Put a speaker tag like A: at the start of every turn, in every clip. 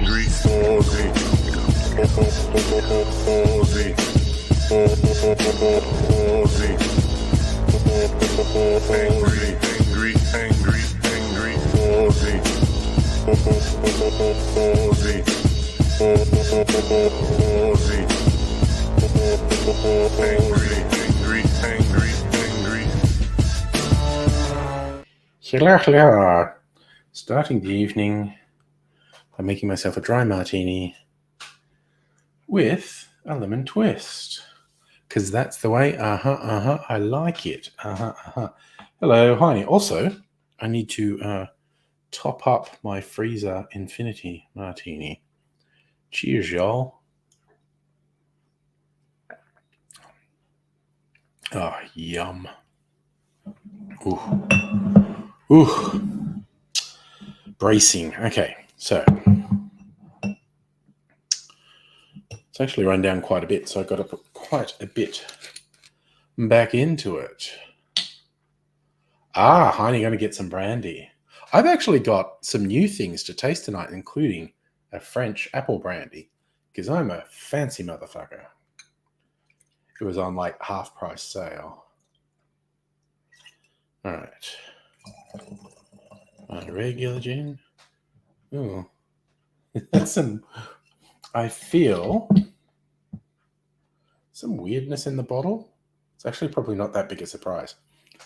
A: angry, Aussie, Aussie, Aussie, angry, angry, angry, angry, Aussie, Aussie, Aussie, angry, angry, angry, angry.
B: Hello. Starting the evening by making myself a dry martini with a lemon twist. Because that's the way, I like it. Hello, Heine. Also, I need to top up my freezer infinity martini. Cheers, y'all. Oh, yum. Ooh. Bracing. Okay, so it's actually run down quite a bit, so I've got to put quite a bit back into it. Heine, going to get some brandy. I've actually got some new things to taste tonight, including a French apple brandy, because I'm a fancy motherfucker. It was on like half price sale. All right. My regular gin. Ooh. That's I feel some weirdness in the bottle. It's actually probably not that big a surprise.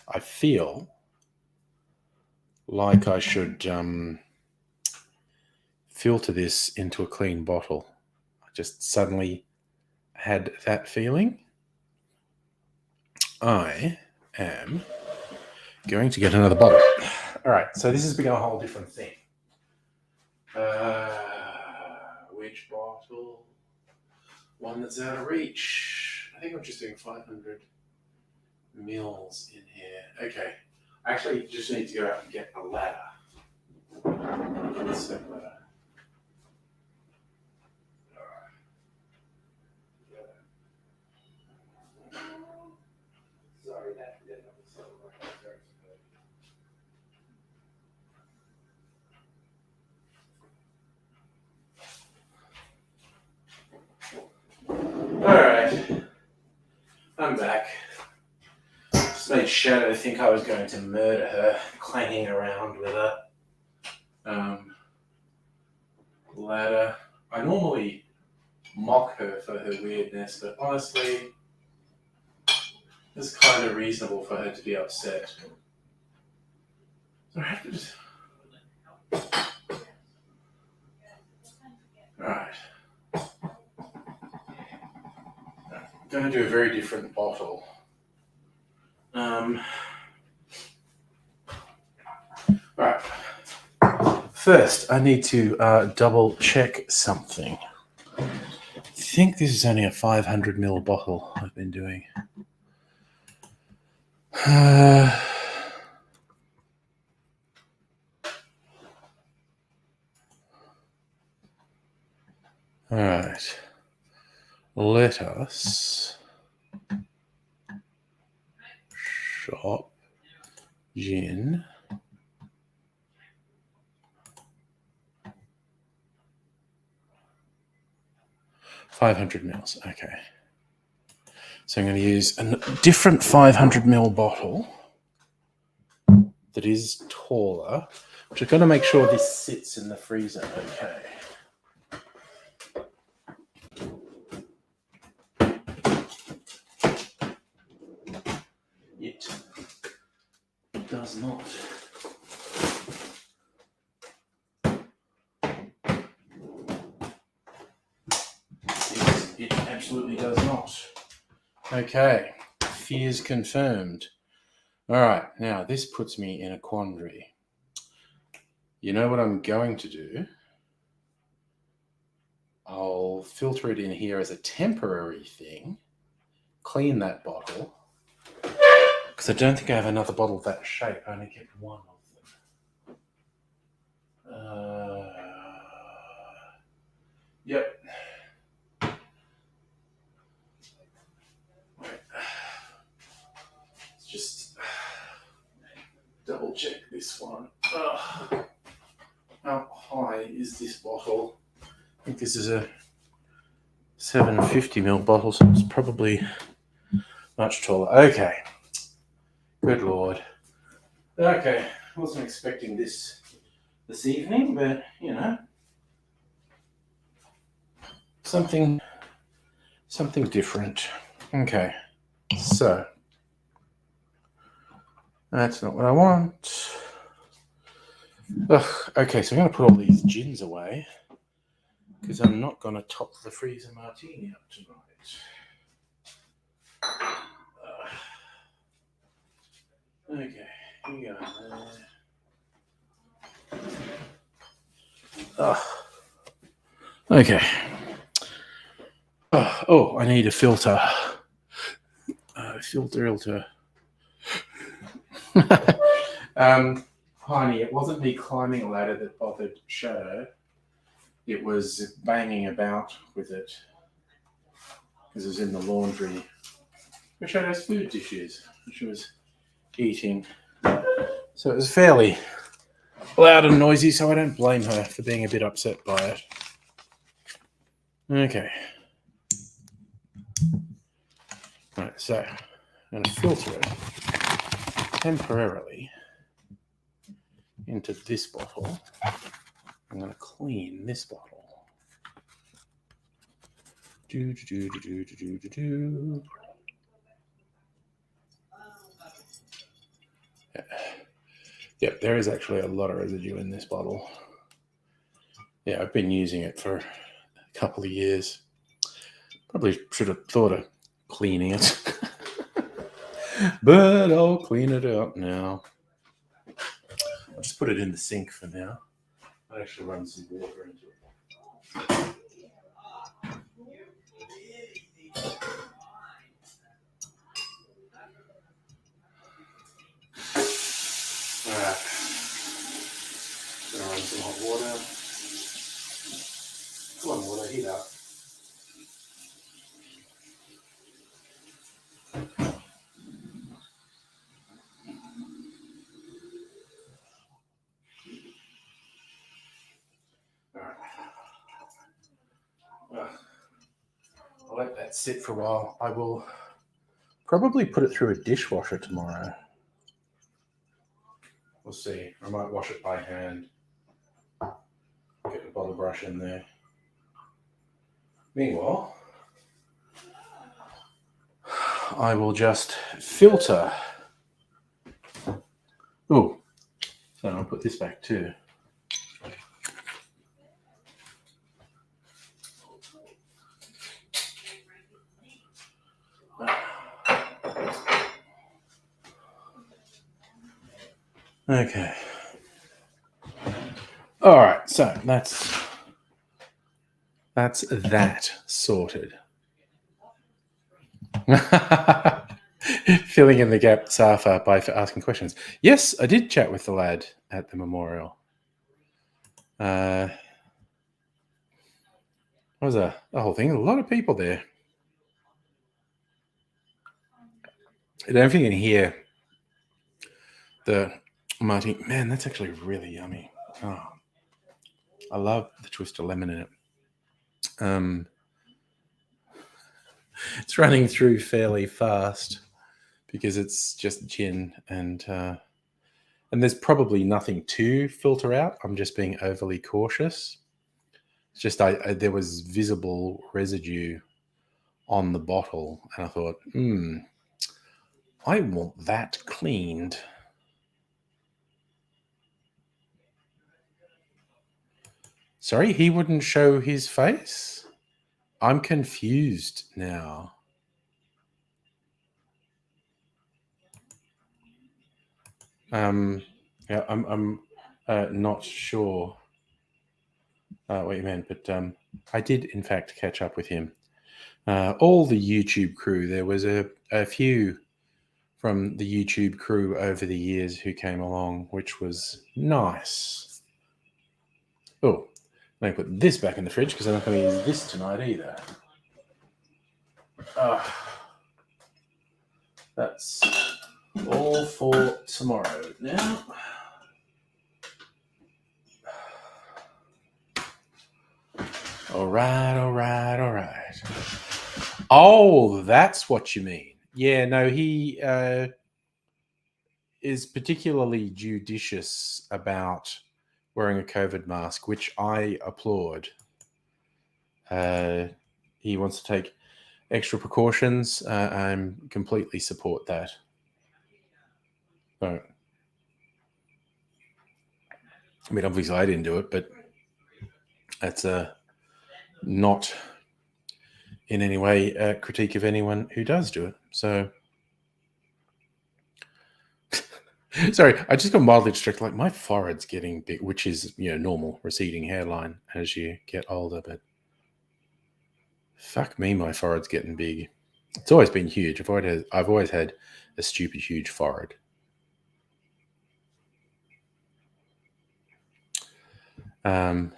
B: I feel like I should filter this into a clean bottle. I just suddenly had that feeling. I am going to get another bottle. All right, so this has become a whole different thing. Which bottle? One that's out of reach. I think I'm just doing 500 mils in here. Okay. I actually just need to go out and get a ladder. So, sorry, that Alright. I'm back. Just made Shadow think I was going to murder her, clanging around with a ladder. I normally mock her for her weirdness, but honestly, it's kind of reasonable for her to be upset. So I have to just... Alright. I'm going to do a very different bottle. Alright. First, I need to double check something. I think this is only a 500 ml bottle I've been doing. All right. Let us shop gin. $500 mils. Okay. So I'm going to use a different 500 ml bottle that is taller. I'm just going to make sure this sits in the freezer. Okay. It does not. It absolutely does not. Okay. Fears confirmed. All right. Now, this puts me in a quandary. You know what I'm going to do? I'll filter it in here as a temporary thing, clean that bottle, because I don't think I have another bottle of that shape. I only kept one of them. Yep. Let's just double check this one. How high is this bottle? think this is a 750ml bottle, so it's probably much taller. Okay. Good Lord. Okay. I wasn't expecting this evening, but, you know, something different. Okay. So, that's not what I want. Ugh, okay, so I'm going to put all these gins away because I'm not going to top the freezer martini up tonight. Okay, here we go. Okay. Oh, I need a filter. Filter. Honey, it wasn't me climbing a ladder that bothered Shadow. It was banging about with it because it was in the laundry. Where Shadow's food dish is, which she was eating. So it was fairly loud and noisy, so I don't blame her for being a bit upset by it. Okay. Right, so I'm going to filter it temporarily into this bottle. I'm going to clean this bottle. Yep, there is actually a lot of residue in this bottle. Yeah, I've been using it for a couple of years. Probably should have thought of cleaning it. But I'll clean it out now. I'll just put it in the sink for now. I'll actually run some water into it. Alright. Gonna run some hot water. Come on, water, heat up. Alright. Well, I'll let that sit for a while. I will probably put it through a dishwasher tomorrow. We'll see. I might wash it by hand. Get the bottle brush in there. Meanwhile, I will just filter. Oh, so I'll put this back too. Okay. All right, so that's that sorted. Filling in the gap, Safa, by asking questions. Yes, I did chat with the lad at the memorial. It was a whole thing. A lot of people there. I don't know if you can hear the martini. Man, that's actually really yummy. Oh, I love the twist of lemon in it. It's running through fairly fast because it's just gin and there's probably nothing to filter out. I'm just being overly cautious. It's just there was visible residue on the bottle, and I thought, I want that cleaned. Sorry, he wouldn't show his face? I'm confused now. Yeah, I'm not sure what you meant, but I did in fact catch up with him. All the YouTube crew. There was a few from the YouTube crew over the years who came along, which was nice. Oh, I'm going to put this back in the fridge because I'm not going to use this tonight either. That's all for tomorrow now. All right, all right, all right. Oh, that's what you mean. Yeah, no, he is particularly judicious about wearing a COVID mask, which I applaud. He wants to take extra precautions. I completely support that. So, I mean, obviously, I didn't do it, but that's not in any way a critique of anyone who does do it. So, sorry, I just got mildly distracted. Like my forehead's getting big, which is normal receding hairline as you get older. But fuck me, my forehead's getting big. It's always been huge. I've always had a stupid huge forehead. Um,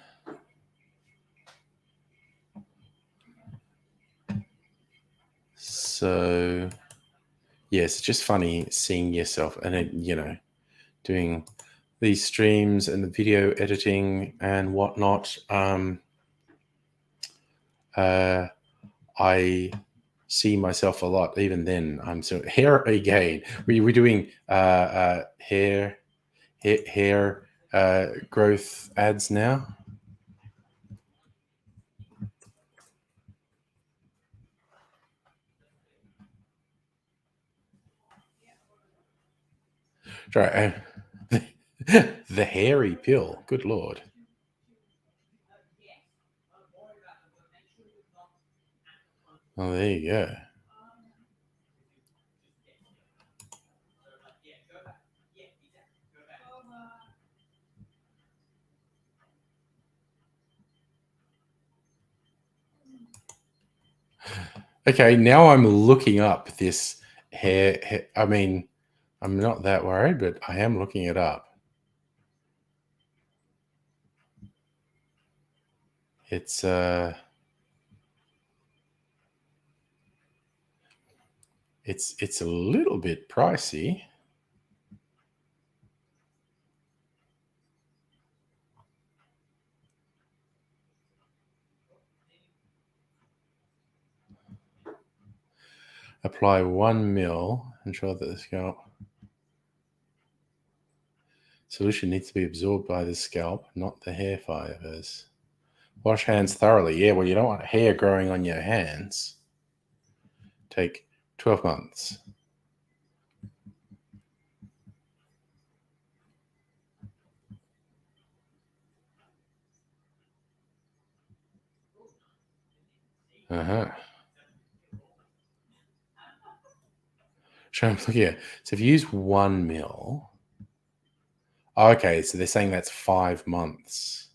B: so yes, it's just funny seeing yourself and doing these streams and the video editing and whatnot. I see myself a lot. Even then, I'm so hair again. We're doing hair growth ads now. Sorry, the hairy pill. Good lord. Oh, there you go. Okay, now I'm looking up this hair. I mean, I'm not that worried, but I am looking it up. It's it's a little bit pricey. Apply 1 ml. Ensure that the scalp solution needs to be absorbed by the scalp, not the hair fibers. Wash hands thoroughly. Yeah, well, you don't want hair growing on your hands. Take 12 months. Uh-huh. So I'm looking at. So if you use 1 ml, okay, so they're saying that's 5 months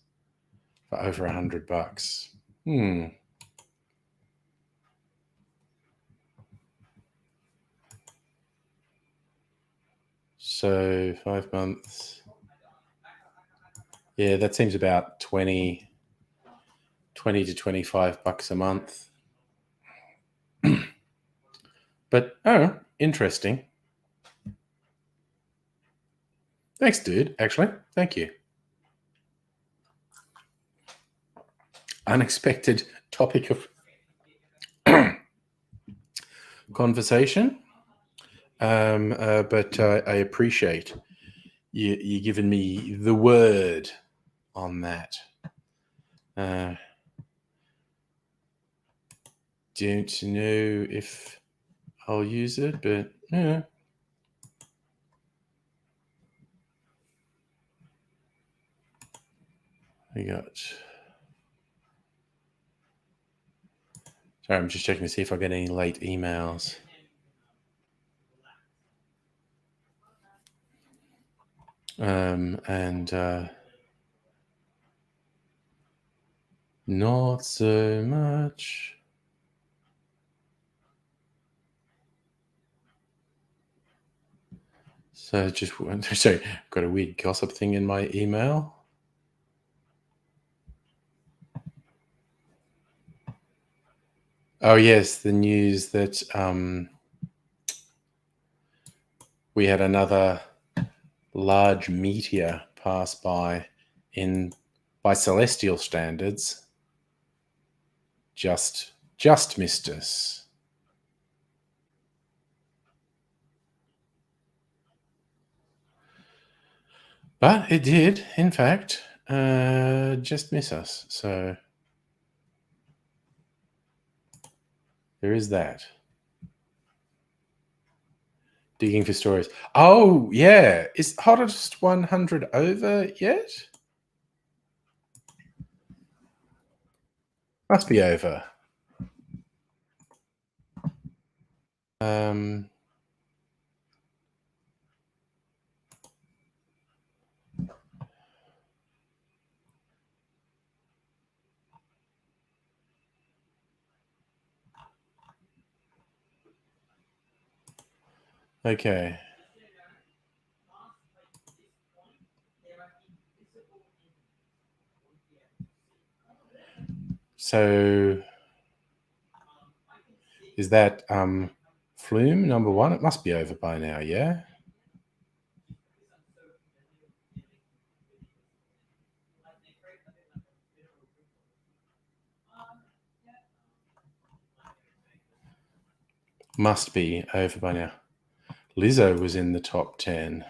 B: for over $100. So 5 months. Yeah, that seems about 20 to $25 a month. But interesting. Thanks, dude. Actually, thank you. Unexpected topic of conversation. But I appreciate you giving me the word on that. Don't know if I'll use it, but yeah. I got. Sorry, I'm just checking to see if I get any late emails. And not so much. So just sorry, got a weird gossip thing in my email. Oh yes, the news that we had another large meteor pass by by celestial standards. just missed us. But it did, in fact, just miss us. So there is that. Digging for stories. Oh, yeah. Is Hottest 100 over yet? Must be over. Okay. So is that Flume number one? It must be over by now, yeah? Must be over by now. Lizzo was in the top 10.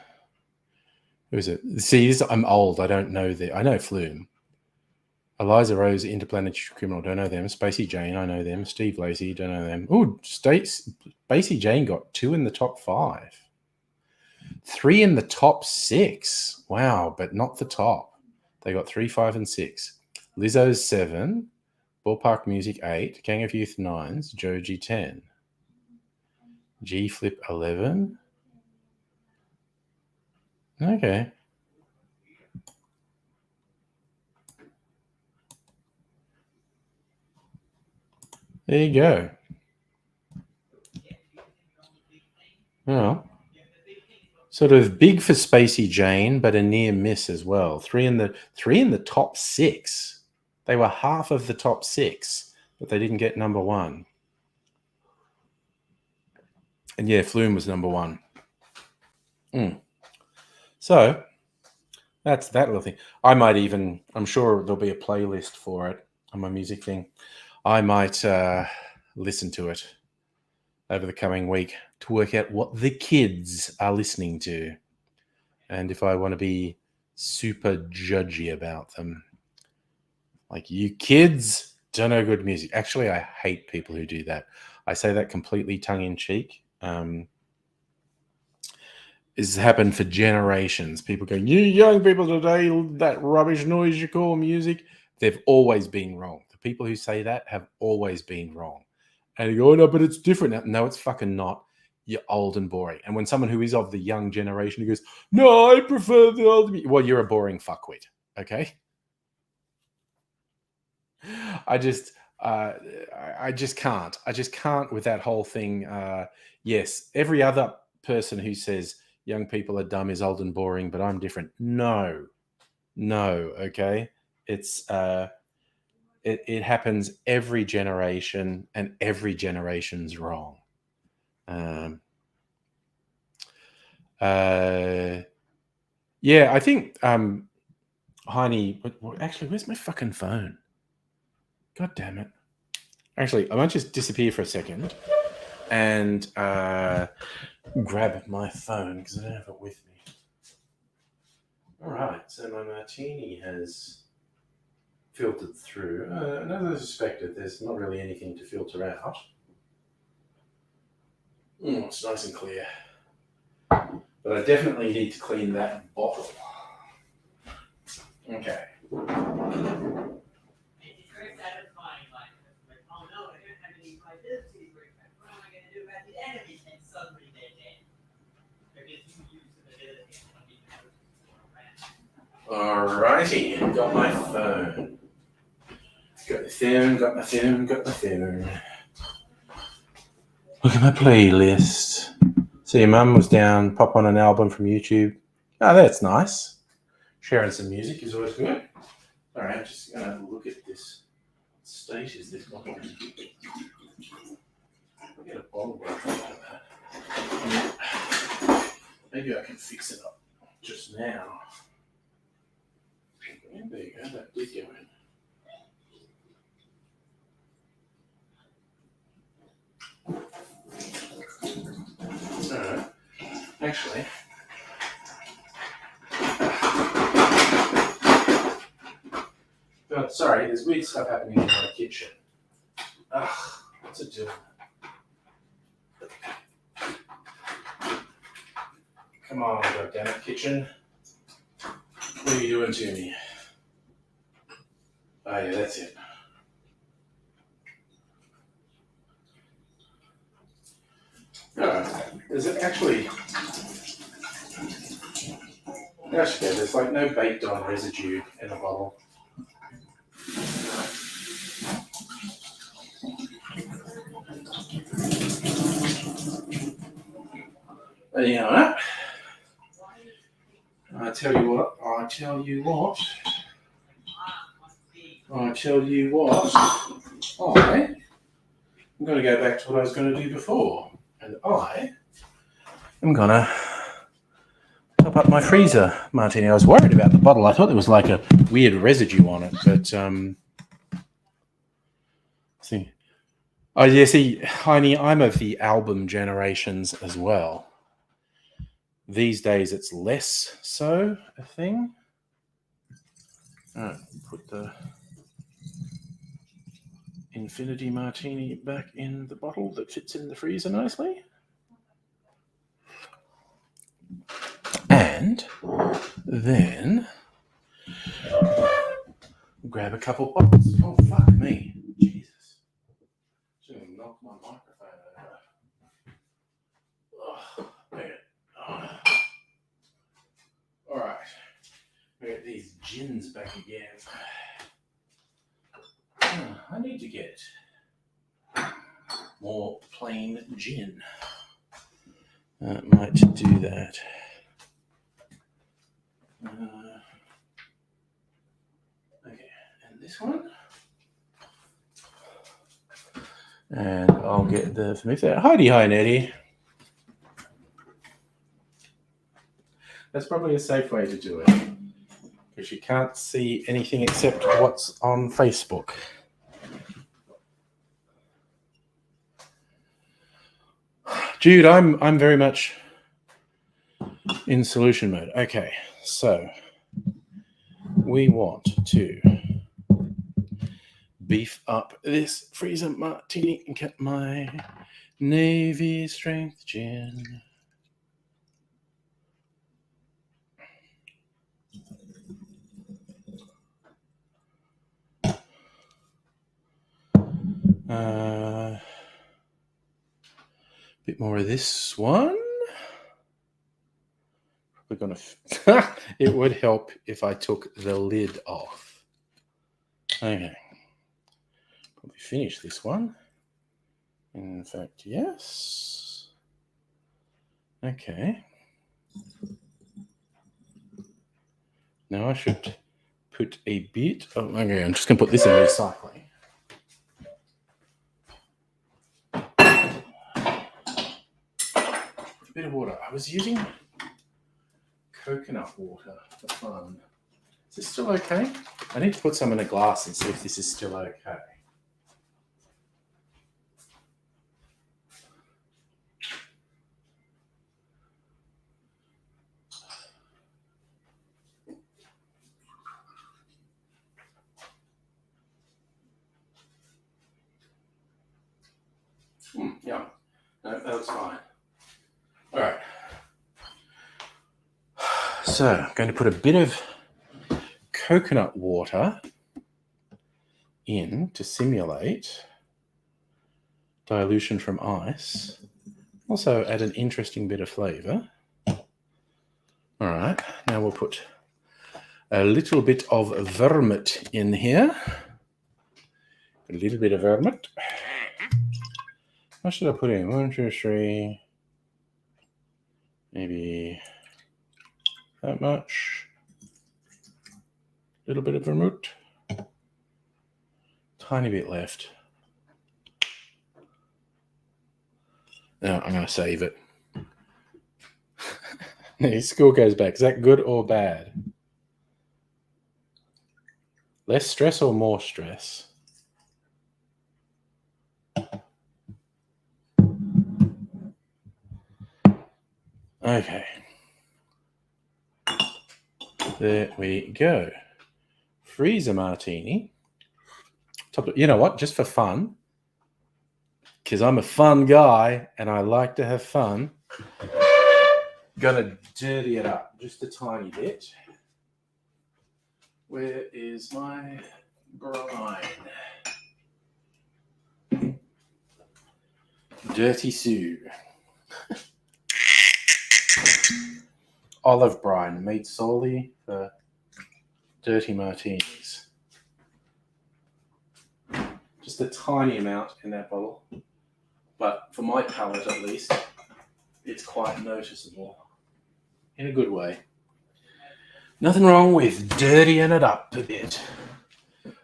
B: Who is it? See, I'm old. I don't know I know Flume. Eliza Rose, Interplanetary Criminal, don't know them. Spacey Jane, I know them. Steve Lacy, don't know them. Oh, Spacey Jane got 2 in the top 5. 3 in the top 6. Wow, but not the top. They got 3, 5, and 6. Lizzo's 7. Ballpark Music 8. Gang of Youth 9s. Joji 10. G Flip 11. Okay. There you go. Well, sort of big for Spacey Jane, but a near miss as well. 3 in the top 6. They were half of the top 6, but they didn't get number 1. And yeah, Flume was number 1. So that's that little thing. I'm sure there'll be a playlist for it on my music thing. I might listen to it over the coming week to work out what the kids are listening to. And if I want to be super judgy about them. Like, you kids don't know good music. Actually, I hate people who do that. I say that completely tongue-in-cheek. It's happened for generations. People go, you young people today, that rubbish noise you call music. They've always been wrong. The people who say that have always been wrong. And you go, oh, no, but it's different. No, it's fucking not. You're old and boring. And when someone who is of the young generation who goes, no, I prefer the old music. Well, you're a boring fuckwit. Okay? I just can't. I just can't with that whole thing. Yes, every other person who says young people are dumb is old and boring, but I'm different. No. Okay, it's it happens every generation, and every generation's wrong. Yeah, I think Heine. Actually, where's my fucking phone? God damn it! Actually, I might just disappear for a second and grab my phone because I don't have it with me. All right, so my martini has filtered through. As I suspected, there's not really anything to filter out. It's nice and clear. But I definitely need to clean that bottle. Okay. Alrighty, got my phone. Got my phone. Look at my playlist. So your mum was down, pop on an album from YouTube. Oh, that's nice. Sharing some music is always good. Alright, I'm just going to have a look at this. What state is this bottle in? I'll get a bottle brush. Maybe I can fix it up just now. There you go, that did go in. actually. God, sorry, there's weird stuff happening in my kitchen. Ugh, what's it doing? Come on, goddammit, kitchen. What are you doing to me? Oh yeah, that's it. No, is it actually... That's good. There's like no baked on residue in a bottle. But you know what? I tell you what. I am going to go back to what I was going to do before. And I am going to top up my freezer martini. I was worried about the bottle. I thought there was like a weird residue on it, but see. Oh yeah, see, Heine, I'm of the album generations as well. These days it's less so a thing. Alright, put the Infinity Martini back in the bottle that fits in the freezer nicely. And then grab a couple bottles. Oh, fuck me. Jesus. Should have knocked my microphone over. Oh, man. Oh. All right. We get these gins back again. I need to get more plain gin. Might do that. Okay, and this one. And I'll get the familiar. Hi, Nettie. That's probably a safe way to do it, because you can't see anything except what's on Facebook. Jude, I'm very much in solution mode. Okay, so we want to beef up this freezer martini and get my Navy strength gin. Bit more of this one. Probably gonna. It would help if I took the lid off. Okay. Probably finish this one. In fact, yes. Okay. Now I should put a bit. Oh, okay. I'm just gonna put this in recycling. A bit of water. I was using coconut water for fun. Is this still okay? I need to put some in a glass and see if this is still okay. Yeah, no, that was fine. All right. So I'm going to put a bit of coconut water in to simulate dilution from ice. Also add an interesting bit of flavor. All right, now we'll put a little bit of vermouth in here. A little bit of vermouth. What should I put in? 1, 2, 3. Maybe that much. A little bit of vermouth. Tiny bit left. Now I'm going to save it. The score goes back. Is that good or bad? Less stress or more stress? Okay. There we go. Freezer martini. You know what? Just for fun, because I'm a fun guy and I like to have fun, gonna dirty it up just a tiny bit. Where is my brine? Dirty Sue. Olive brine made solely for dirty martinis. Just a tiny amount in that bottle, but for my palate at least, it's quite noticeable in a good way. Nothing wrong with dirtying it up a bit.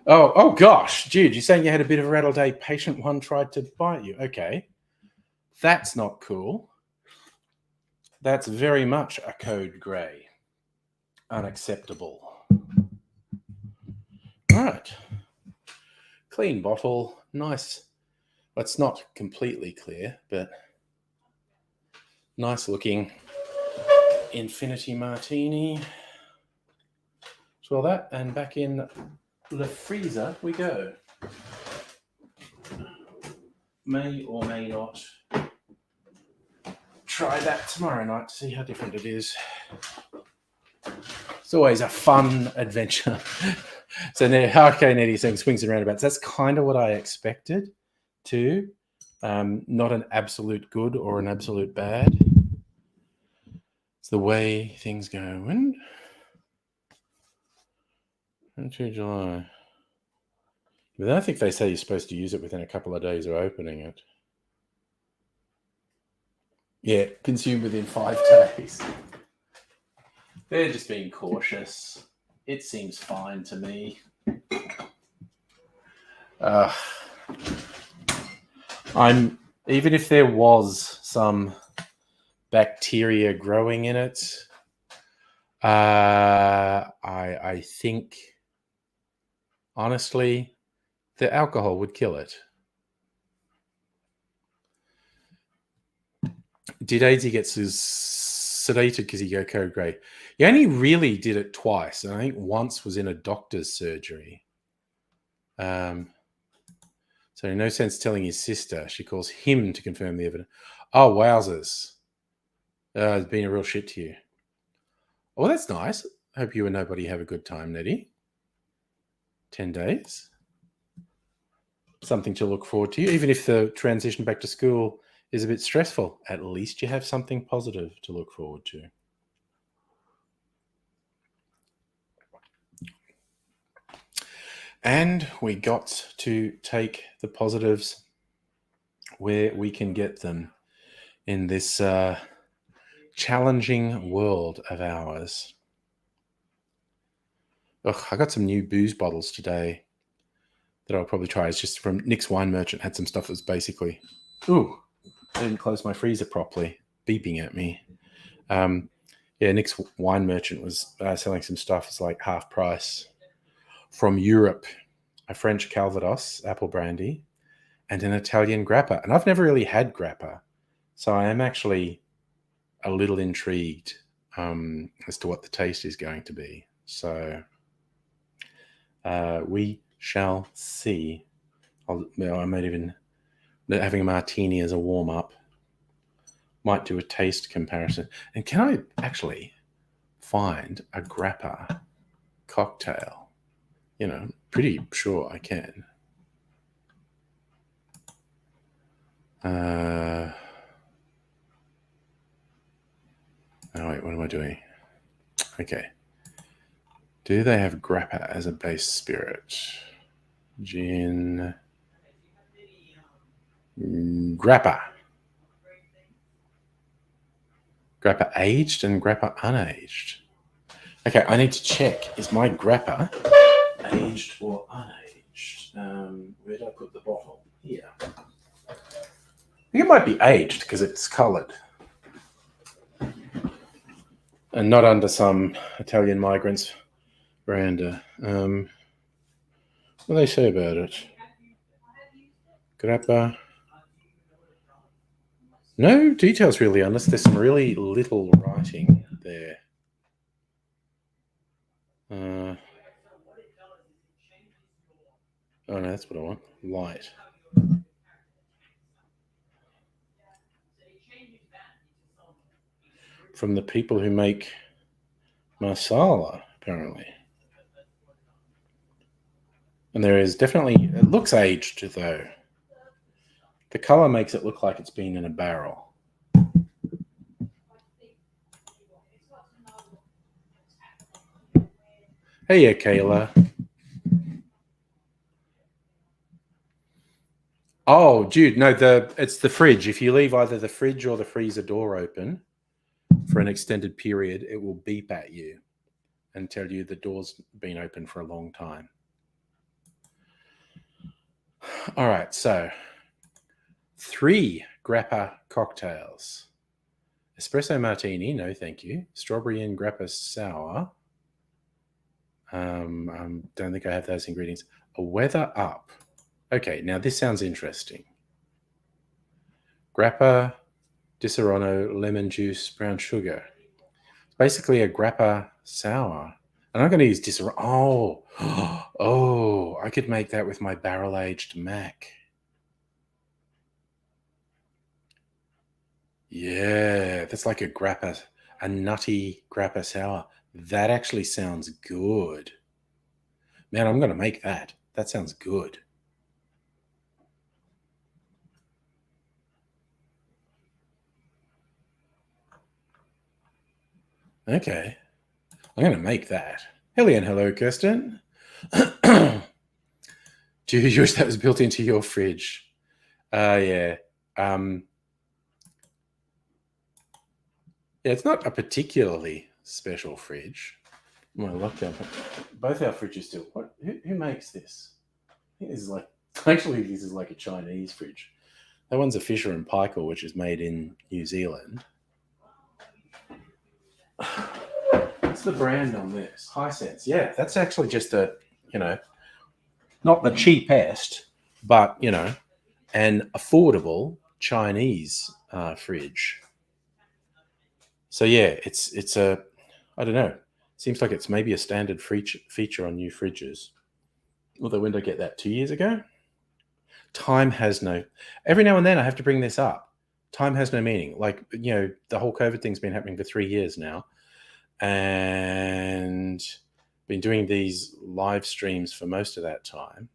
B: Oh gosh, Jude, you're saying you had a bit of a rattle day. Patient one tried to bite you. Okay, that's not cool. That's very much a code grey. Unacceptable. All right. Clean bottle. Nice. Well, it's not completely clear, but nice looking Infinity Martini. Swirl that, and back in the freezer we go. May or may not try that tomorrow night to see how different it is. It's always a fun adventure. So okay, Nettie's saying swings and roundabouts. That's kind of what I expected too. Not an absolute good or an absolute bad. It's the way things go. When? 2 July. But then I think they say you're supposed to use it within a couple of days of opening it. Yeah, consume within 5 days. They're just being cautious. It seems fine to me. Even if there was some bacteria growing in it, I think, honestly, the alcohol would kill it. Did Aidsy get sedated because he go code grey? He only really did it twice, and I think once was in a doctor's surgery. So no sense telling his sister. She calls him to confirm the evidence. Oh, wowzers. It's been a real shit to you. Oh, that's nice. Hope you and nobody have a good time, Nettie. 10 days. Something to look forward to. Even if the transition back to school is a bit stressful, at least you have something positive to look forward to. And we got to take the positives where we can get them in this challenging world of ours. Ugh, I got some new booze bottles today that I'll probably try. It's just from Nick's Wine Merchant. Had some stuff that's basically, I didn't close my freezer properly, beeping at me. Nick's Wine Merchant was selling some stuff. It's like half price from Europe, a French Calvados apple brandy, and an Italian grappa. And I've never really had grappa, so I am actually a little intrigued as to what the taste is going to be. So we shall see. I might even, having a martini as a warm-up, might do a taste comparison. And can I actually find a grappa cocktail? Pretty sure I can. Oh, wait, what am I doing? Okay. Do they have grappa as a base spirit? Gin. Grappa. Grappa aged and grappa unaged. Okay, I need to check. Is my grappa aged or unaged? Where did I put the bottle? Here. I think it might be aged because it's coloured. And not under some Italian migrants veranda. What do they say about it? Grappa. No details really, unless there's some really little writing there. Oh no, that's what I want. Light. From the people who make masala, apparently. And there is definitely, it looks aged though. The color makes it look like it's been in a barrel. Hey, Kayla. Oh, dude, no, it's the fridge. If you leave either the fridge or the freezer door open for an extended period, it will beep at you and tell you the door's been open for a long time. All right, so 3 grappa cocktails. Espresso martini, no thank you. Strawberry and grappa sour. Don't think I have those ingredients. A weather up. Okay, now this sounds interesting. Grappa, Disaronno, lemon juice, brown sugar. Basically a grappa sour. And I'm going to use Disaronno. Oh, I could make that with my barrel-aged Mac. Yeah, that's like a nutty grappa sour. That actually sounds good. Man, I'm going to make that. That sounds good. Okay. I'm going to make that. Hello, Kirsten. Do you wish that was built into your fridge? Yeah. Yeah, it's not a particularly special fridge. My lockdown. Both our fridges still. What? Who makes this? I think this is like. Actually, this is like a Chinese fridge. That one's a Fisher and Paykel, which is made in New Zealand. What's the brand on this? Hisense. Yeah, that's actually just a, not the cheapest, but, an affordable Chinese fridge. So yeah, it's a, I don't know. Seems like it's maybe a standard feature on new fridges. Although when did I get that? 2 years ago? Time has no. Every now and then I have to bring this up. Time has no meaning. Like, the whole COVID thing's been happening for 3 years now. And been doing these live streams for most of that time.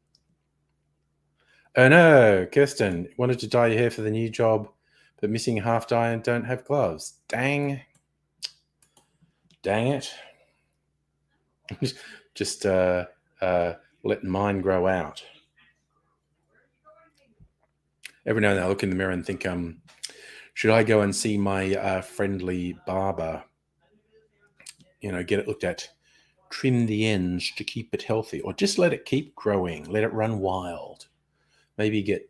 B: Oh no, Kirsten, wanted to dye your hair for the new job, but missing half dye and don't have gloves. Dang it. Just let mine grow out. Every now and then I look in the mirror and think, should I go and see my friendly barber? Get it looked at, trim the ends to keep it healthy, or just let it keep growing, let it run wild. Maybe get,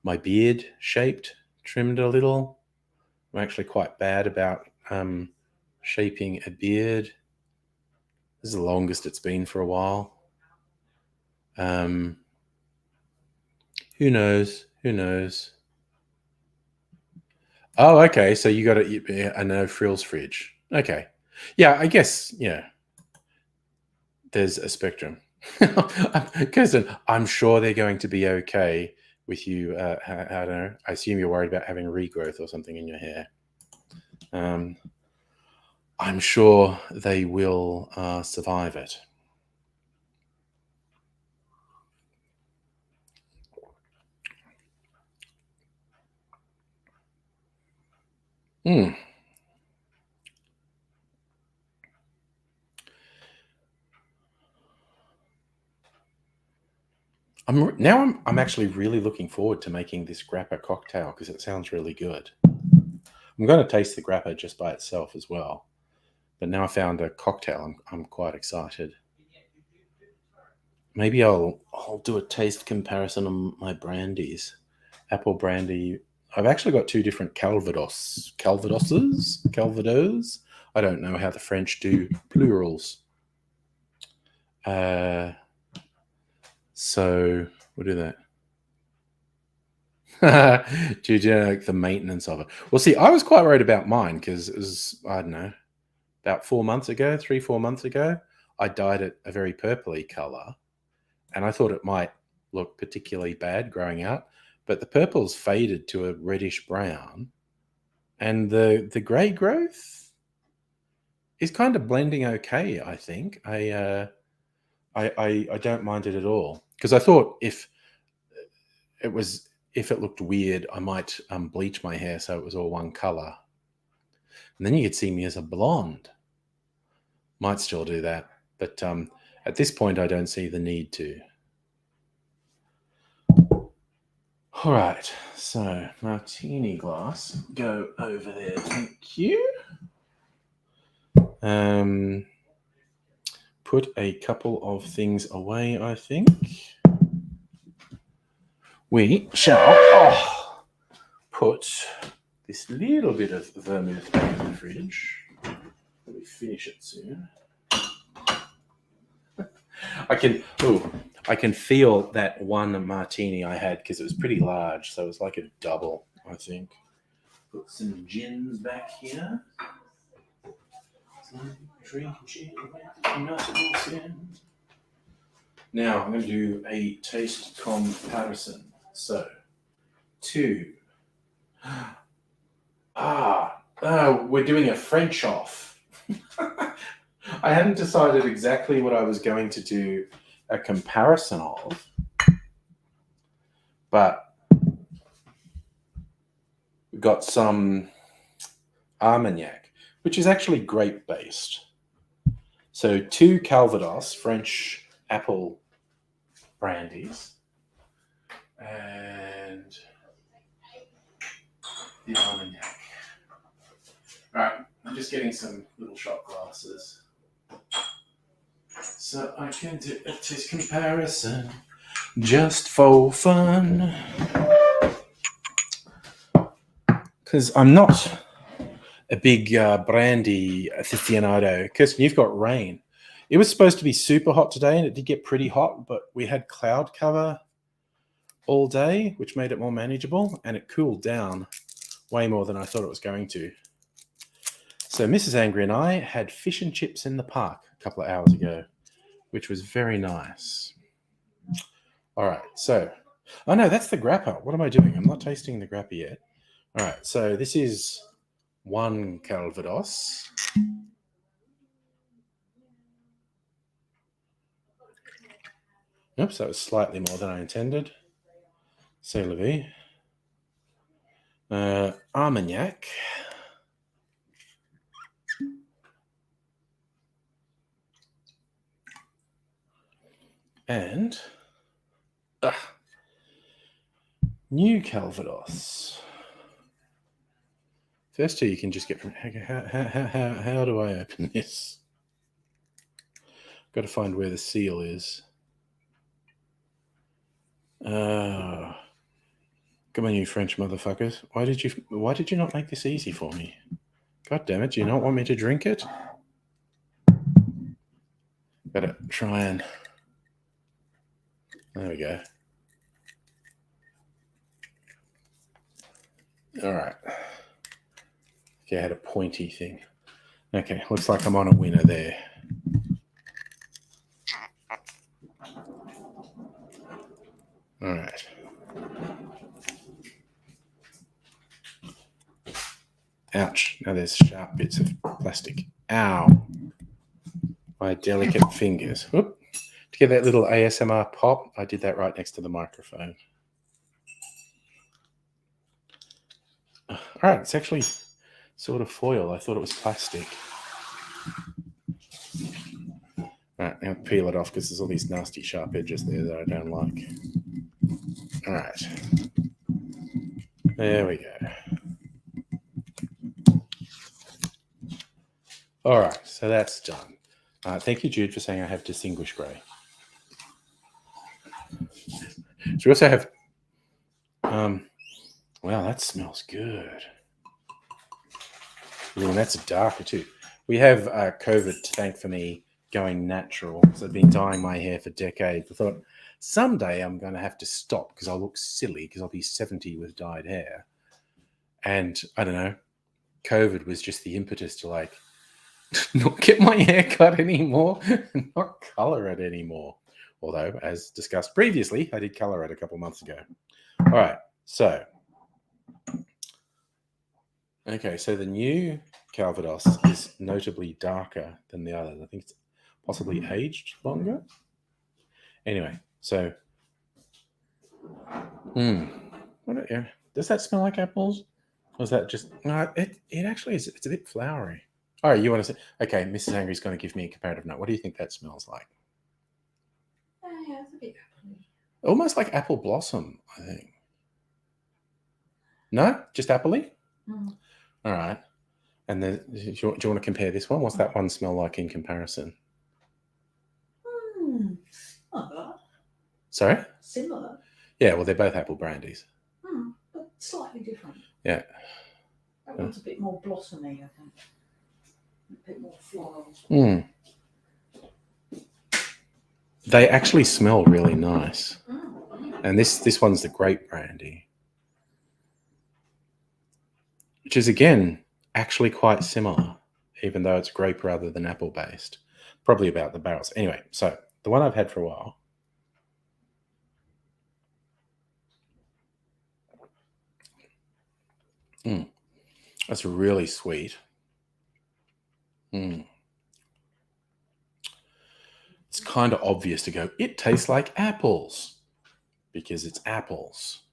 B: my beard shaped, trimmed a little. I'm actually quite bad about shaping a beard. This is the longest it's been for a while. Who knows? Oh, okay. So you got a no frills fridge. Okay. Yeah, I guess, there's a spectrum. Because I'm sure they're going to be okay with you. I don't know. I assume you're worried about having regrowth or something in your hair. I'm sure they will survive it. I'm actually really looking forward to making this grappa cocktail because it sounds really good. I'm going to taste the grappa just by itself as well. But now I found a cocktail. I'm quite excited. Maybe I'll do a taste comparison on my brandies. Apple brandy. I've actually got 2 different Calvadoses. I don't know how the French do plurals. So we'll do that. Due to like, the maintenance of it. Well, see, I was quite worried about mine because it was, I don't know, about 4 months ago, 3, 4 months ago, I dyed it a very purpley color, and I thought it might look particularly bad growing out, but the purple's faded to a reddish brown, and the grey growth is kind of blending okay. I think I don't mind it at all because I thought if it looked weird, I might bleach my hair so it was all one color, and then you could see me as a blonde. Might still do that, but at this point, I don't see the need to. All right, so martini glass, go over there. Thank you. Put a couple of things away, I think. We shall put this little bit of vermouth back in the fridge. Let me finish it soon. I can feel that one martini I had because it was pretty large, so it was like a double, I think. Put some gins back here. Drink gin with nothing. Now I'm going to do a taste comparison. So, 2. We're doing a French off. I hadn't decided exactly what I was going to do a comparison of, but we've got some Armagnac, which is actually grape based. So 2 Calvados French apple brandies and the Armagnac. All right, I'm just getting some little shot glasses so I can do a taste comparison just for fun. Because I'm not a big brandy aficionado. Kirsten, you've got rain. It was supposed to be super hot today, and it did get pretty hot, but we had cloud cover all day, which made it more manageable, and it cooled down way more than I thought it was going to. So Mrs. Angry and I had fish and chips in the park a couple of hours ago, which was very nice. All right, so, oh no, that's the grappa. What am I doing? I'm not tasting the grappa yet. All right, so this is 1 Calvados. Oops, that was slightly more than I intended. C'est la vie. Armagnac. And New Calvados. First 2 you can just get from... How do I open this? Got to find where the seal is. Come on, you French motherfuckers. Why did you not make this easy for me? God damn it, do you not want me to drink it? Gotta try and... There we go. All right. Okay, I had a pointy thing. Okay, looks like I'm on a winner there. All right. Ouch. Now there's sharp bits of plastic. Ow. My delicate fingers. Whoop. To get that little ASMR pop, I did that right next to the microphone. All right, it's actually sort of foil. I thought it was plastic. All right, now peel it off because there's all these nasty sharp edges there that I don't like. All right. There we go. All right, so that's done. Thank you, Jude, for saying I have distinguished grey. So we also have, wow, that smells good. Ooh, and that's darker too. We have COVID to thank for me going natural. So I've been dyeing my hair for decades. I thought Someday I'm going to have to stop because I'll look silly because I'll be 70 with dyed hair. And I don't know, COVID was just the impetus to like not get my hair cut anymore, not color it anymore. Although, as discussed previously, I did color it a couple months ago. All right, so okay, so the new Calvados is notably darker than the others. I think it's possibly aged longer. Anyway, so does that smell like apples? Or is that just no? It actually is. It's a bit flowery. Oh, you want to say? Okay, Mrs. Angry's going to give me a comparative note. What do you think that smells like?
C: Oh, yeah, it's a bit appley.
B: Almost like apple blossom, I think. No, just appley.
C: Mm.
B: All right. And then, do you want to compare this one? What's that one smell like in comparison?
C: Not bad.
B: Sorry?
C: Similar.
B: Yeah, well, they're both apple brandies.
C: But slightly different.
B: Yeah.
C: That one's a bit more blossomy, I think. A bit more floral.
B: They actually smell really nice. And this one's the grape brandy, which is, again, actually quite similar, even though it's grape rather than apple based. Probably about the barrels. Anyway, so the one I've had for a while. That's really sweet. It's kind of obvious to go, it tastes like apples because it's apples.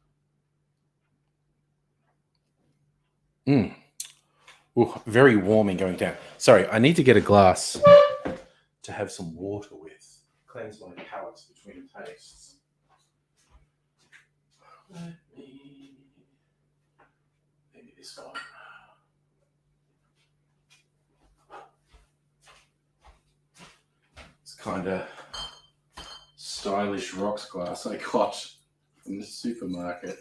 B: Ooh, very warming going down. Sorry, I need to get a glass to have some water with. Cleanse my palate between tastes. Maybe this one. It's kind of stylish rocks glass I got from the supermarket.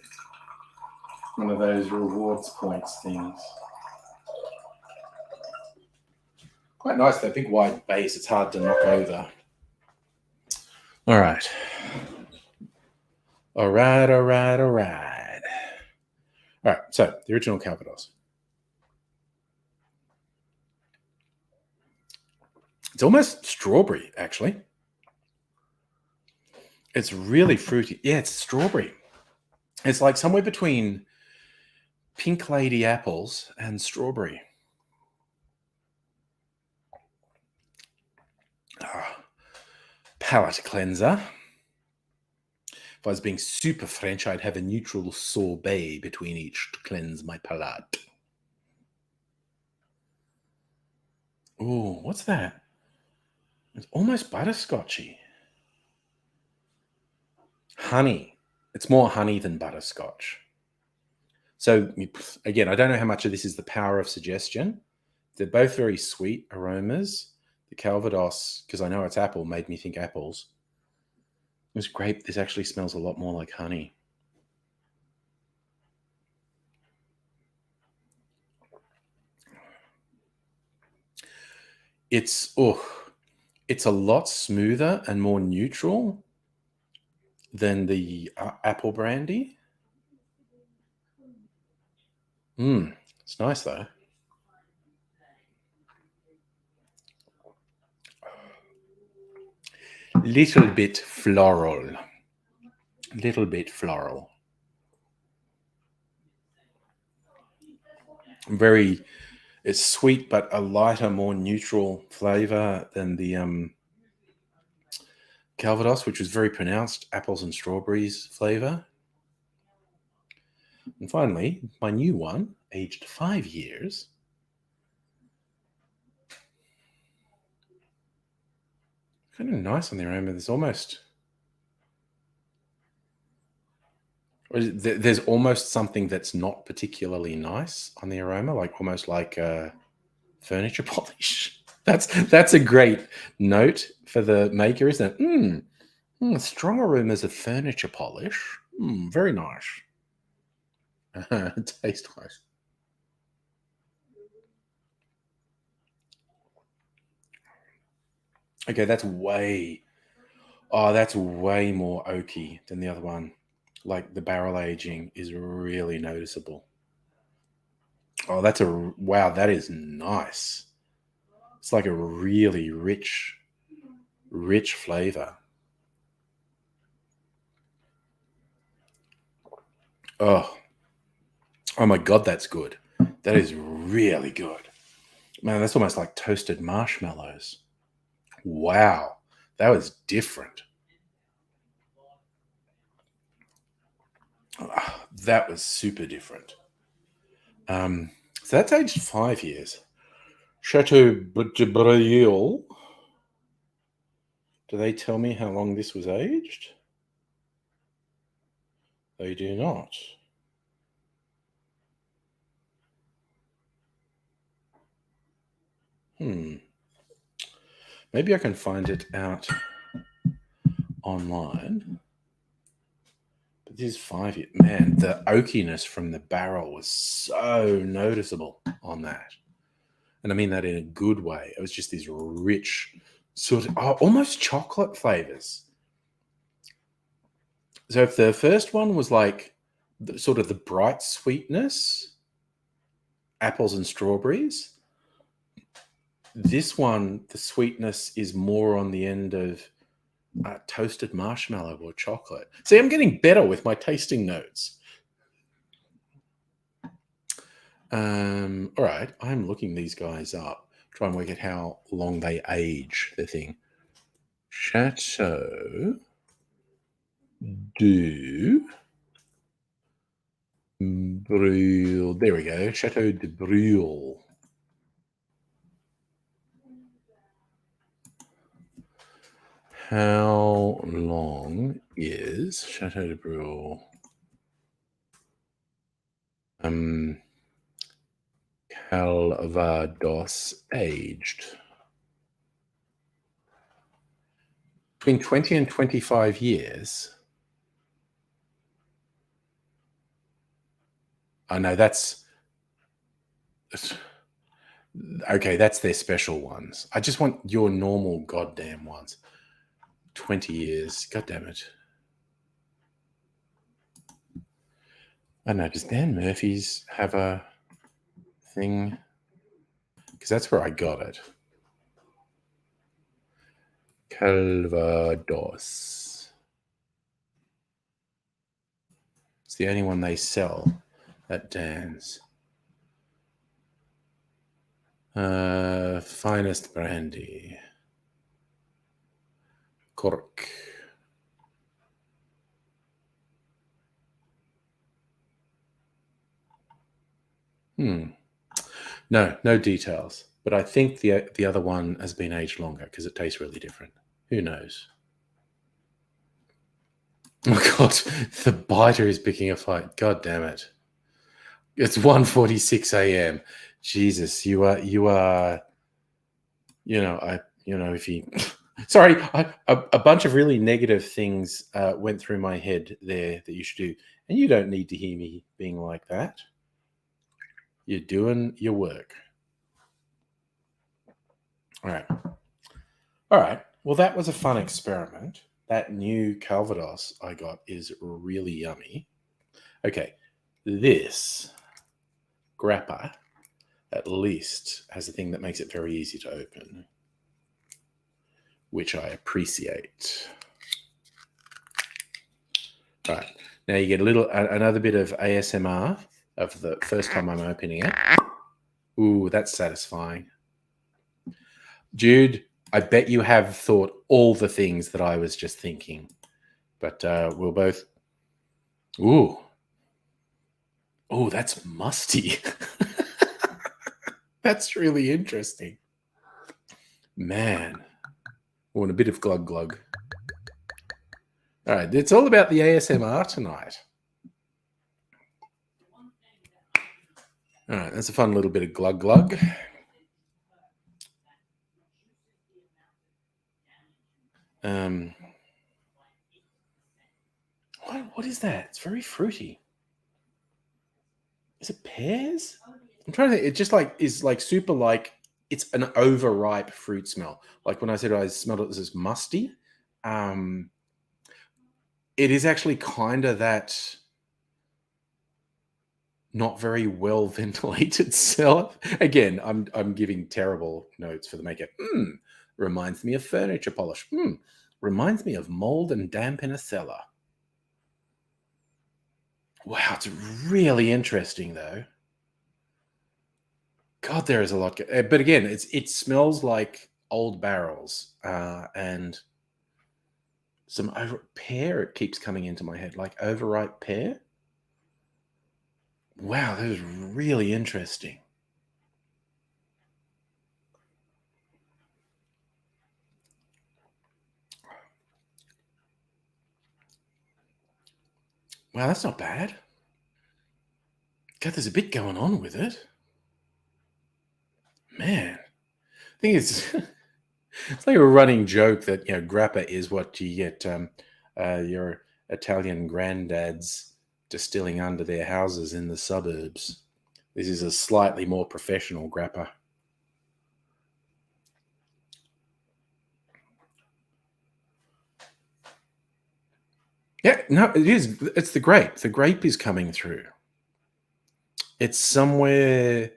B: One of those rewards points things. Quite nice, that big wide base. It's hard to knock over. All right. All right. All right, so the original Calvados. It's almost strawberry, actually. It's really fruity. Yeah, it's strawberry. It's like somewhere between Pink Lady apples and strawberry. Palate cleanser. If I was being super French, I'd have a neutral sorbet between each to cleanse my palate. Oh, what's that? It's almost butterscotchy. Honey. It's more honey than butterscotch. So, again, I don't know how much of this is the power of suggestion. They're both very sweet aromas. The Calvados, because I know it's apple, made me think apples. This grape, this actually smells a lot more like honey. It's a lot smoother and more neutral than the apple brandy. It's nice though. Little bit floral. It's sweet, but a lighter, more neutral flavor than the Calvados, which was very pronounced apples and strawberries flavor. And finally, my new one, aged 5 years. Kind of nice on the aroma. There's almost something that's not particularly nice on the aroma, like almost like furniture polish. That's a great note for the maker, isn't it? Strong aromas of furniture polish. Very nice. Taste-wise. Okay, that's way Oh, that's way more oaky than the other one. Like the barrel aging is really noticeable. Oh, wow, that is nice. It's like a really rich flavor. Oh, oh my God, that's good. That is really good. Man, that's almost like toasted marshmallows. Wow, that was different. Ah, that was super different. So that's aged 5 years. Chateau Brieuil. Do they tell me how long this was aged? They do not. Maybe I can find it out online. But this is 5 years. Man, the oakiness from the barrel was so noticeable on that. And I mean that in a good way. It was just these rich, sort of almost chocolate flavors. So if the first one was like sort of the bright sweetness, apples and strawberries, this one, the sweetness is more on the end of toasted marshmallow or chocolate. See, I'm getting better with my tasting notes. All right, I'm looking these guys up. Try and work out how long they age, the thing. Chateau du Breuil. There we go. Chateau de Breuil. How long is Chateau de Breuil? Calvados aged? Between 20 and 25 years. I know that's okay. That's their special ones. I just want your normal goddamn ones. 20 years. God damn it. I don't know. Does Dan Murphy's have a thing? Because that's where I got it. Calvados. It's the only one they sell at Dan's. Finest brandy. Cork. No details. But I think the other one has been aged longer because it tastes really different. Who knows? Oh God, the biter is picking a fight. God damn it! It's 1:46 a.m. Jesus, you are. If you. Sorry, a bunch of really negative things went through my head there that you should do, and you don't need to hear me being like that. You're doing your work. All right. Well, that was a fun experiment. That new Calvados I got is really yummy. Okay, this grappa at least has a thing that makes it very easy to open, which I appreciate. All right, now you get another bit of ASMR of the first time I'm opening it. Ooh, that's satisfying. Jude, I bet you have thought all the things that I was just thinking, but we'll both. Ooh, that's musty. That's really interesting. Man. Oh, and a bit of glug glug. All right, it's all about the ASMR tonight. All right, that's a fun little bit of glug glug. What is that? It's very fruity. Is it pears? I'm trying to think. It just is super it's an overripe fruit smell. Like when I said I smelled it, this is musty. It is actually kind of that not very well ventilated cellar. Again, I'm giving terrible notes for the makeup. Reminds me of furniture polish. Reminds me of mold and damp in a cellar. Wow, it's really interesting though. God, there is a lot. But again, it smells like old barrels and some pear. It keeps coming into my head, like overripe pear. Wow, that is really interesting. Wow, that's not bad. God, there's a bit going on with it. Man, I think it's it's like a running joke that grappa is what you get your Italian granddads distilling under their houses in the suburbs. This is a slightly more professional grappa. Yeah, no, it is. It's the grape. The grape is coming through. It's somewhere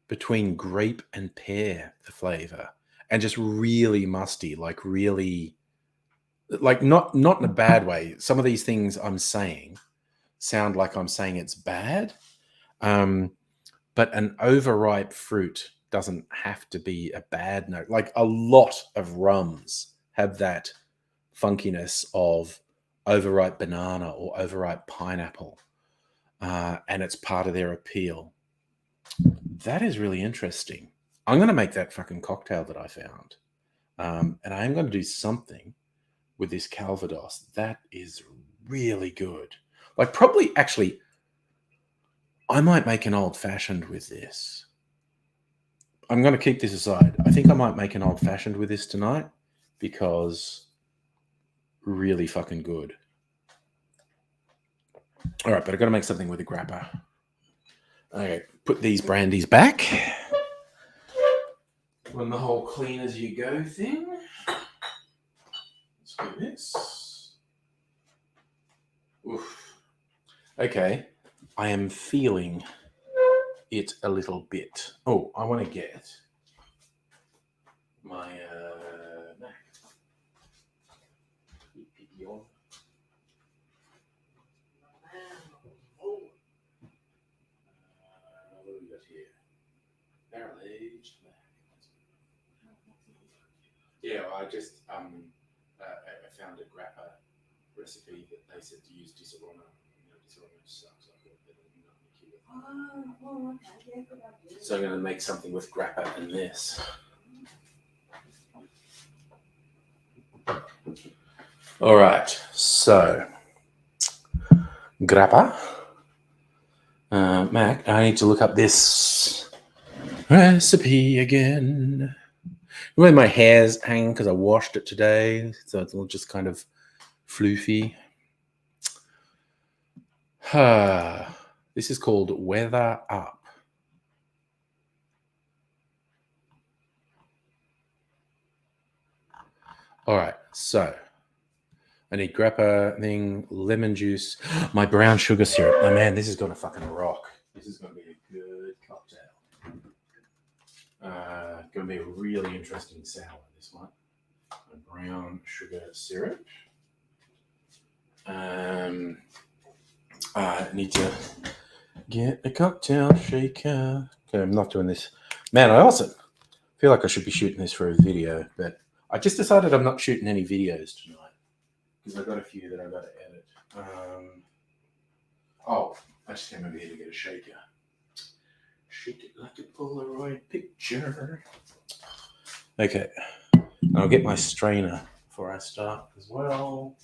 B: between grape and pear, the flavor, and just really musty, like really, like not in a bad way. Some of these things I'm saying sound like I'm saying it's bad, but an overripe fruit doesn't have to be a bad note. Like a lot of rums have that funkiness of overripe banana or overripe pineapple, and it's part of their appeal. That is really interesting. I'm going to make that fucking cocktail that I found, and I am going to do something with this Calvados. That is really good. Like probably, actually, I might make an old fashioned with this. I'm going to keep this aside. I think I might make an old fashioned with this tonight because really fucking good. All right, but I've got to make something with a grappa. Okay, put these brandies back. On the whole clean as you go thing. Let's do this. Oof. Okay, I am feeling it a little bit. Oh, I want to get my Mac. What do we got here? Barrel aged Mac. Yeah, well, I just I found a grappa recipe that they said to use Disaronno. Disaronno sucks. I thought that would not be cute.
C: Oh, okay. Yeah, good idea.
B: So I'm going to make something with grappa and this. All right, so grappa. Mac, I need to look up this recipe again. The way my hair's hanging because I washed it today, so it's all just kind of floofy. This is called Weather Up. All right, so I need grappa thing, lemon juice, my brown sugar syrup. Oh man, this is gonna fucking rock. This is gonna be a good cocktail. Gonna be a really interesting sour, this one. A brown sugar syrup. I need to get a cocktail shaker. Okay, I'm not doing this. Man, I also feel like I should be shooting this for a video, but I just decided I'm not shooting any videos tonight because I've got a few that I've got to edit. I just came over here to get a shaker. Shake it like a Polaroid picture. Okay, I'll get my strainer before I start as well.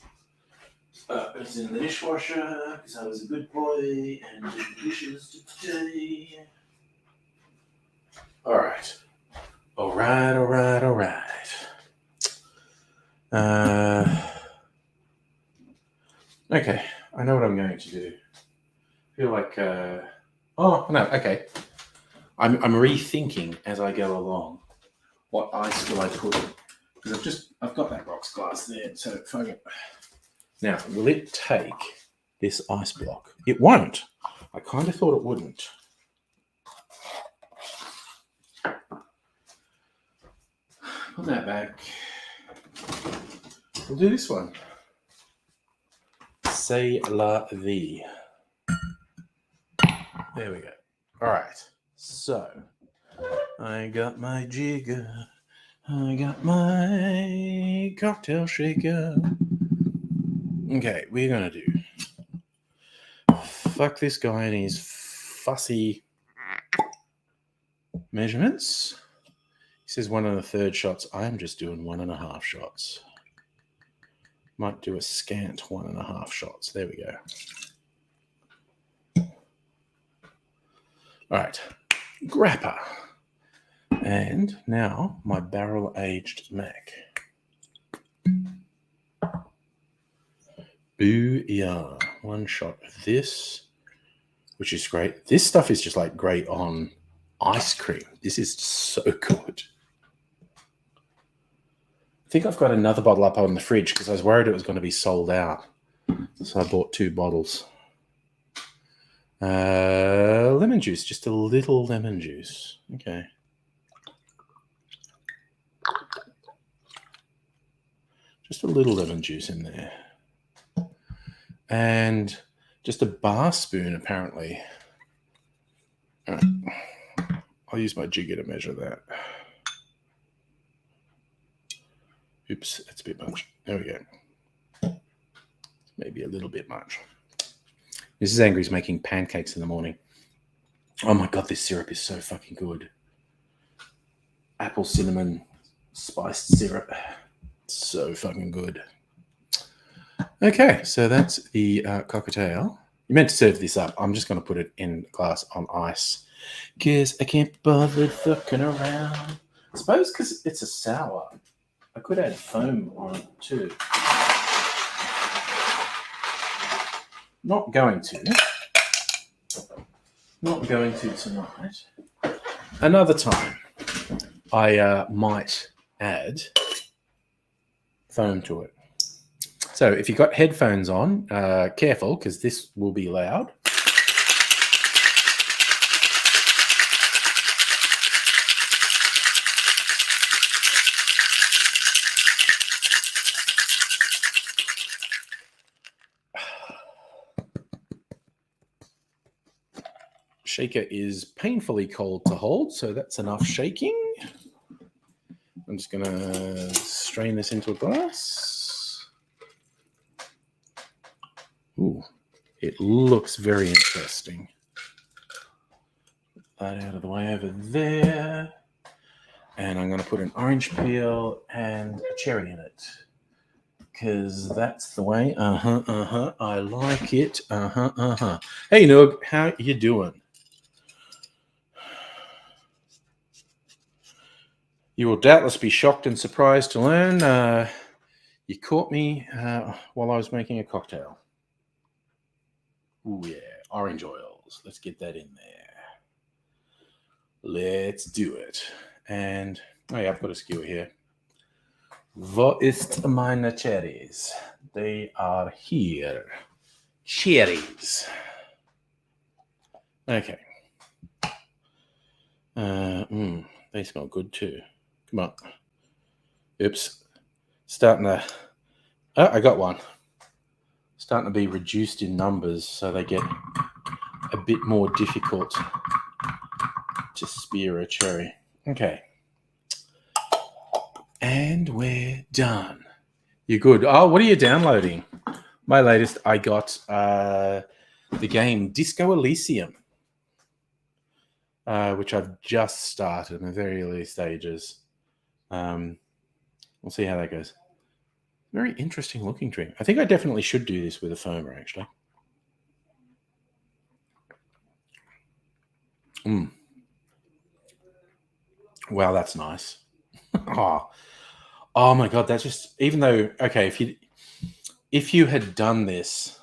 B: It's in the dishwasher because I was a good boy and did the dishes today. All right. Okay, I know what I'm going to do. I feel like, okay. I'm rethinking as I go along what ice do I put in. Because I've just I've got that rocks glass there, so if I... Now, will it take this ice block? It won't. I kind of thought it wouldn't. Put that back. We'll do this one. C'est la vie. There we go. All right. So, I got my jigger. I got my cocktail shaker. Okay, we're going to do... Fuck this guy and his fussy measurements. He says 1 1/3 shots. I'm just doing 1.5 shots. Might do a scant 1.5 shots. There we go. All right. Grappa. And now my barrel-aged Mac. Booyah. 1 shot of this, which is great. This stuff is just like great on ice cream. This is so good. I think I've got another bottle up on the fridge because I was worried it was going to be sold out. So I bought 2 bottles. Lemon juice, just a little lemon juice. Okay. Just a little lemon juice in there. And just a bar spoon, apparently. All right. I'll use my jigger to measure that. Oops, that's a bit much. There we go. Maybe a little bit much. Mrs. Angry's making pancakes in the morning. Oh my God, this syrup is so fucking good. Apple cinnamon spiced syrup. So fucking good. Okay, so that's the cocktail. You meant to serve this up. I'm just going to put it in glass on ice because I can't bother fucking around. I suppose because it's a sour, I could add foam on it too. Not going to. Not going to tonight. Another time, I might add foam to it. So if you've got headphones on, careful because this will be loud. Shaker is painfully cold to hold, so that's enough shaking. I'm just going to strain this into a glass. Ooh, it looks very interesting. That out of the way over there. And I'm going to put an orange peel and a cherry in it. Because that's the way. I like it. Hey, Noog, how you doing? You will doubtless be shocked and surprised to learn you caught me while I was making a cocktail. Ooh, yeah. Orange oils. Let's get that in there. Let's do it. And, oh yeah, I've got a skewer here. Wo ist meine cherries? They are here. Cherries. Okay. They smell good too. Come on. Oops. Starting to... Oh, I got one. Starting to be reduced in numbers, so they get a bit more difficult to spear a cherry. Okay. And we're done. You're good. Oh, what are you downloading? My latest, I got the game Disco Elysium, which I've just started in the very early stages. We'll see how that goes. Very interesting looking drink. I think I definitely should do this with a foamer, actually. Wow, that's nice. Oh my God, that's just, even though, okay, if you had done this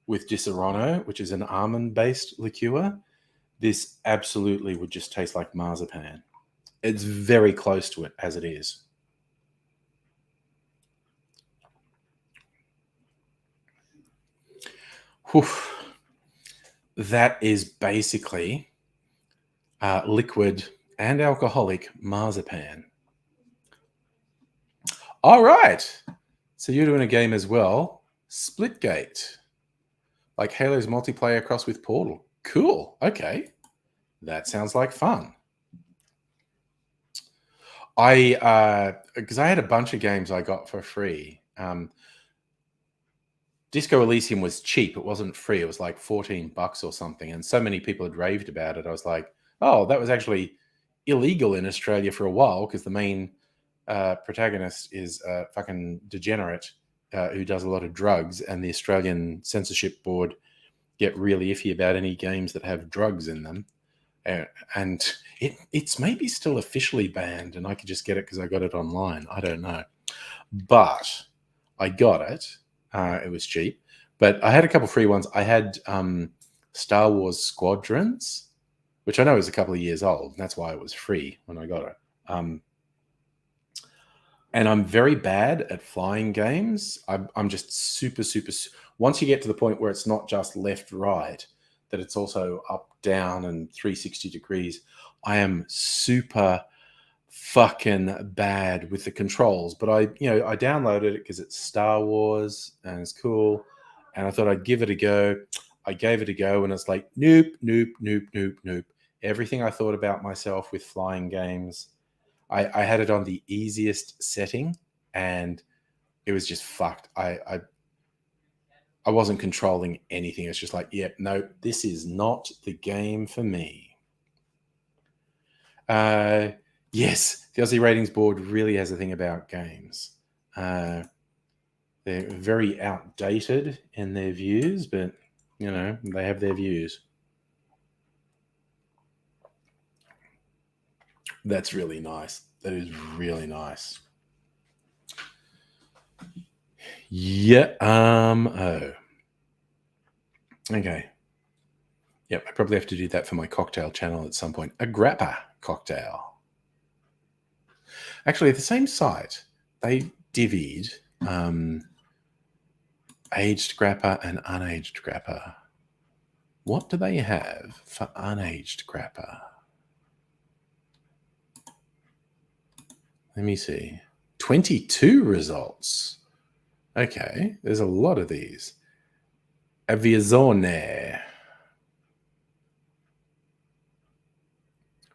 B: with Disaronno, which is an almond-based liqueur, this absolutely would just taste like marzipan. It's very close to it as it is. Whew. That is basically liquid and alcoholic marzipan. All right. So you're doing a game as well. Splitgate. Like Halo's multiplayer cross with Portal. Cool. Okay. That sounds like fun. Because I had a bunch of games I got for free. Disco Elysium was cheap. It wasn't free. It was like $14 or something. And so many people had raved about it. I was like, oh, that was actually illegal in Australia for a while because the main protagonist is a fucking degenerate who does a lot of drugs. And the Australian Censorship Board get really iffy about any games that have drugs in them. And it's maybe still officially banned, and I could just get it because I got it online. I don't know. But I got it. It was cheap. But I had a couple free ones. I had Star Wars Squadrons, which I know is a couple of years old. And that's why it was free when I got it. And I'm very bad at flying games. I'm just super. Once you get to the point where it's not just left, right, that it's also up, down, and 360 degrees, I am super fucking bad with the controls. But I downloaded it because it's Star Wars and it's cool, and I thought I'd give it a go. I gave it a go, and it's like nope. Everything I thought about myself with flying games, I had it on the easiest setting, and it was just fucked. I wasn't controlling anything. It's just like, yep, no, this is not the game for me. Yes, the Aussie Ratings Board really has a thing about games. They're very outdated in their views, but, they have their views. That's really nice. That is really nice. Yeah. Oh. Okay. Yep, I probably have to do that for my cocktail channel at some point. A grappa cocktail. Actually, the same site, they divvied aged grappa and unaged grappa. What do they have for unaged grappa? Let me see. 22 results. Okay, there's a lot of these. Aviazione,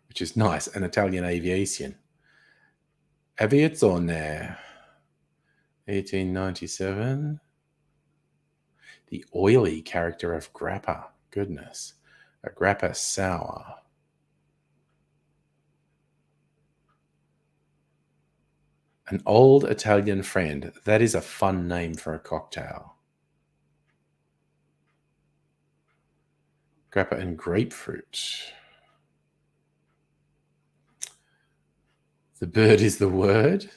B: which is nice, an Italian aviation. Aviazione, 1897. The oily character of grappa. Goodness. A grappa sour. An old Italian friend. That is a fun name for a cocktail. Grappa and grapefruit. The bird is the word.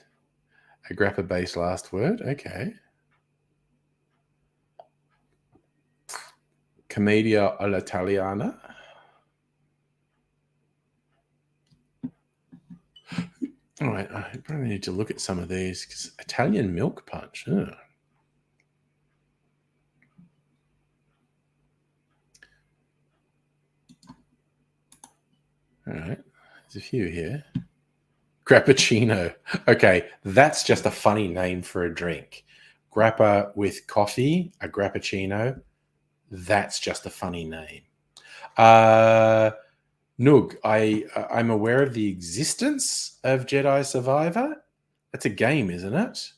B: A grappa-based last word. Okay. Commedia all'italiana. All right, I probably need to look at some of these because Italian milk punch. Ugh. All right, there's a few here. Grappuccino. Okay, that's just a funny name for a drink. Grappa with coffee, a grappuccino. That's just a funny name. Noog, I'm aware of the existence of Jedi Survivor. That's a game, isn't it?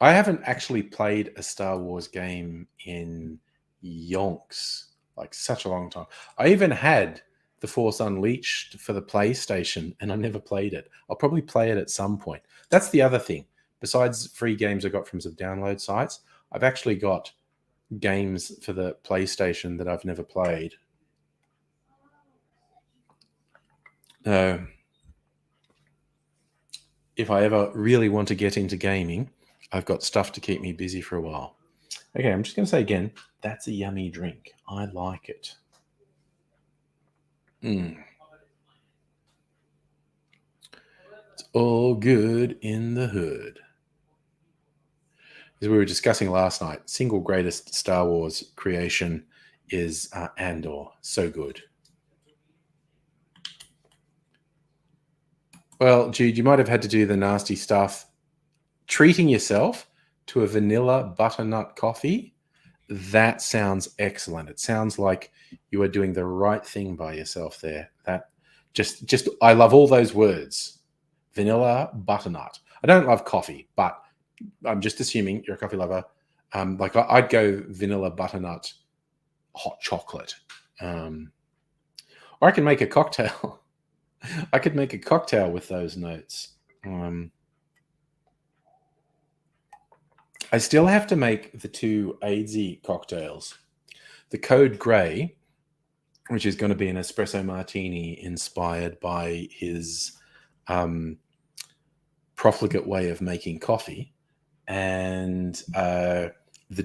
B: I haven't actually played a Star Wars game in yonks, like such a long time. I even had The Force Unleashed for the PlayStation, and I never played it. I'll probably play it at some point. That's the other thing. Besides free games I got from some download sites, I've actually got games for the PlayStation that I've never played. If I ever really want to get into gaming, I've got stuff to keep me busy for a while. Okay, I'm just going to say again, that's a yummy drink. I like it. It's all good in the hood. as we were discussing last night, single greatest Star Wars creation is Andor. So good. Well, Jude, you might have had to do the nasty stuff. Treating yourself to a vanilla butternut coffee, that sounds excellent. It sounds like you are doing the right thing by yourself there. That just I love all those words. Vanilla butternut. I don't love coffee, but I'm just assuming you're a coffee lover. Like I'd go vanilla butternut hot chocolate. Or I can make a cocktail. I could make a cocktail with those notes. I still have to make the two AIDSy cocktails. The Code Grey, which is going to be an espresso martini inspired by his profligate way of making coffee, and the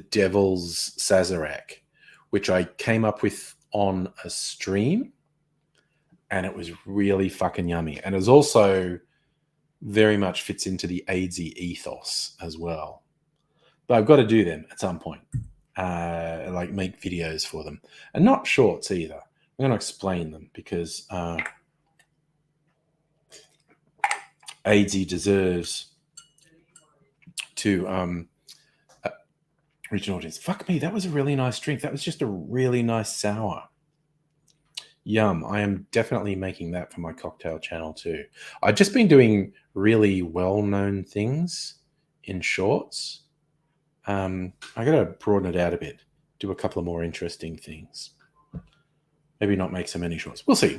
B: Devil's Sazerac, which I came up with on a stream, and it was really fucking yummy. And it also very much fits into the AIDSy ethos as well. But I've got to do them at some point, like make videos for them. And not shorts either. I'm going to explain them because AIDSy deserves to reach an audience. Fuck me, that was a really nice drink. That was just a really nice sour. Yum. I am definitely making that for my cocktail channel too. I've just been doing really well-known things in shorts. I got to broaden it out a bit, do a couple of more interesting things. Maybe not make so many shorts. We'll see.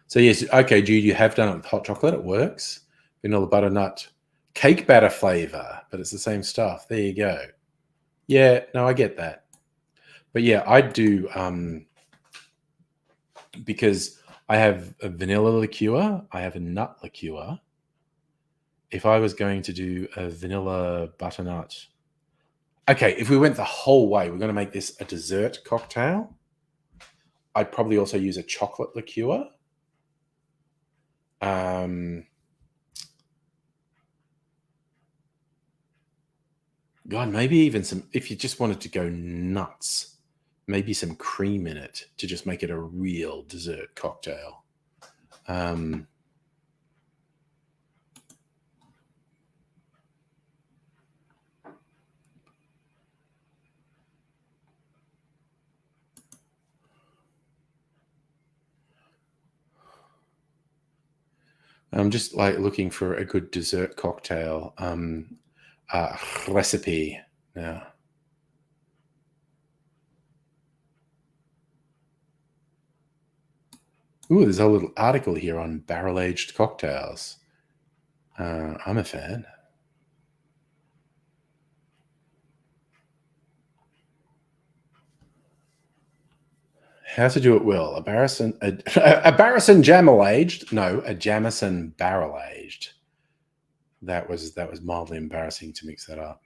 B: So yes, okay, Jude, you have done it with hot chocolate. It works. Vanilla butternut, cake batter flavor, but it's the same stuff. There you go. Yeah, no, I get that. But yeah, I do because I have a vanilla liqueur. I have a nut liqueur. If I was going to do a vanilla butternut, okay, if we went the whole way, we're going to make this a dessert cocktail. I'd probably also use a chocolate liqueur. God, maybe even some, if you just wanted to go nuts, maybe some cream in it to just make it a real dessert cocktail. I'm just like looking for a good dessert cocktail recipe now. Ooh, there's a little article here on barrel-aged cocktails. I'm a fan. How to do it well. A Barrison Jamel-aged. No, a Jamison barrel-aged. That was mildly embarrassing to mix that up.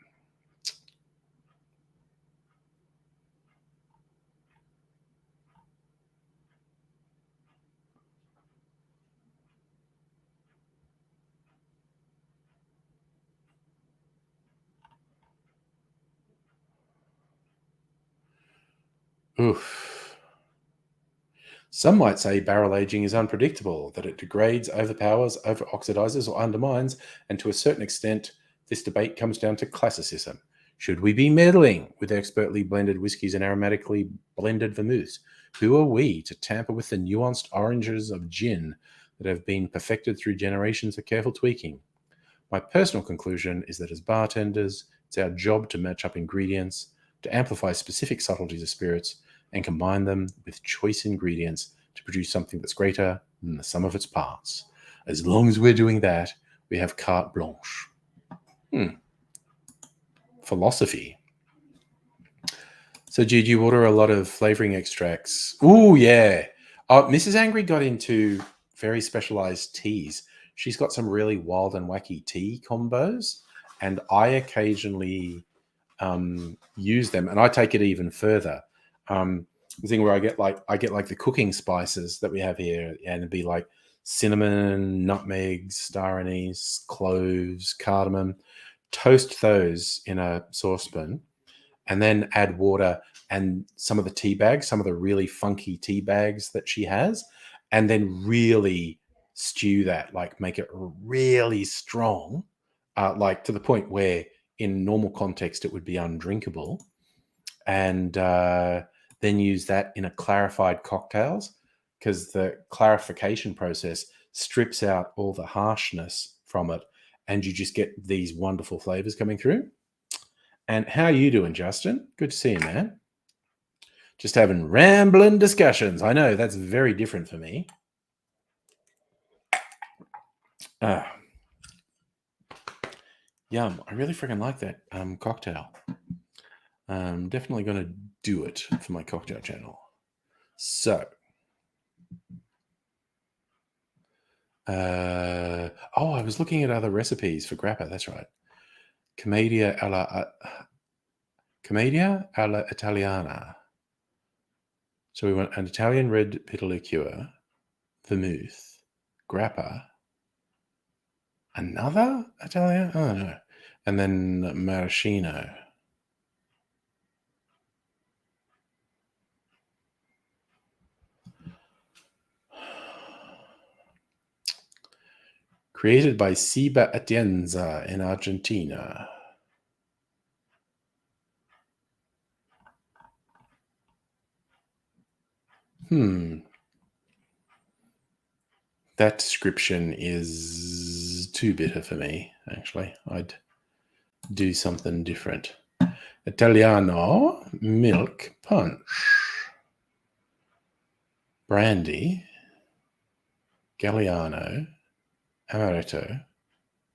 B: Oof. Some might say barrel aging is unpredictable, that it degrades, overpowers, over-oxidizes, or undermines, and to a certain extent, this debate comes down to classicism. Should we be meddling with expertly blended whiskies and aromatically blended vermouths? Who are we to tamper with the nuanced oranges of gin that have been perfected through generations of careful tweaking? My personal conclusion is that as bartenders, it's our job to match up ingredients, to amplify specific subtleties of spirits, and combine them with choice ingredients to produce something that's greater than the sum of its parts. As long as we're doing that, we have carte blanche. Philosophy. So, Jude, you order a lot of flavoring extracts. Ooh, yeah. Mrs. Angry got into very specialized teas. She's got some really wild and wacky tea combos, and I occasionally use them, and I take it even further. The thing where I get like the cooking spices that we have here, and it'd be like cinnamon, nutmeg, star anise, cloves, cardamom. toast those in a saucepan, and then add water and some of the tea bags, some of the really funky tea bags that she has, and then really stew that, like make it really strong, like to the point where in normal context it would be undrinkable, and then use that in a clarified cocktails, because the clarification process strips out all the harshness from it, and you just get these wonderful flavors coming through. And how you doing, Justin? Good to see you, man. Just having rambling discussions. I know that's very different for me. Yum. I really freaking like that cocktail. I'm definitely going to do it for my cocktail channel. So, I was looking at other recipes for grappa. That's right. Commedia alla Italiana. So we want an Italian red bitter liqueur, vermouth, grappa, another Italian? Oh, no. And then maraschino. Created by Ciba Atienza in Argentina. That description is too bitter for me, actually. I'd do something different. Italiano milk punch. Brandy. Galliano. Amaretto.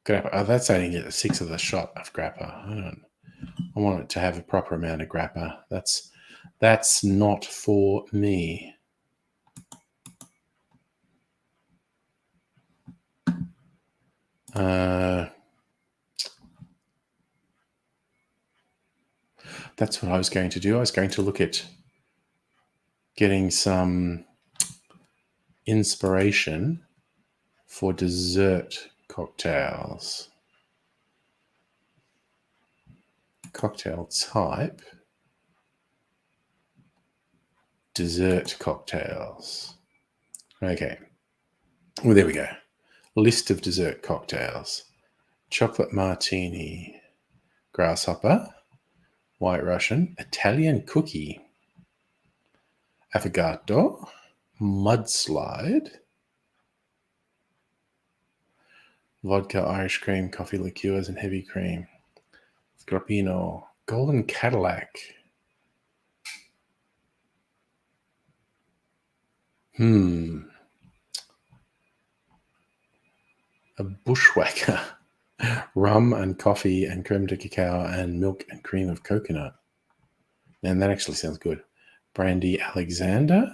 B: Grappa. Oh, that's only a sixth of the shot of grappa. I want it to have a proper amount of grappa. That's not for me. That's what I was going to do. I was going to look at getting some inspiration for dessert cocktails. Cocktail type. Dessert cocktails. Okay. Well, there we go. List of dessert cocktails. Chocolate martini. Grasshopper. White Russian. Italian cookie. Affogato. Mudslide. Vodka, Irish cream, coffee liqueurs, and heavy cream. Scarpino. Golden Cadillac. A bushwhacker. Rum and coffee and creme de cacao and milk and cream of coconut. And that actually sounds good. Brandy Alexander.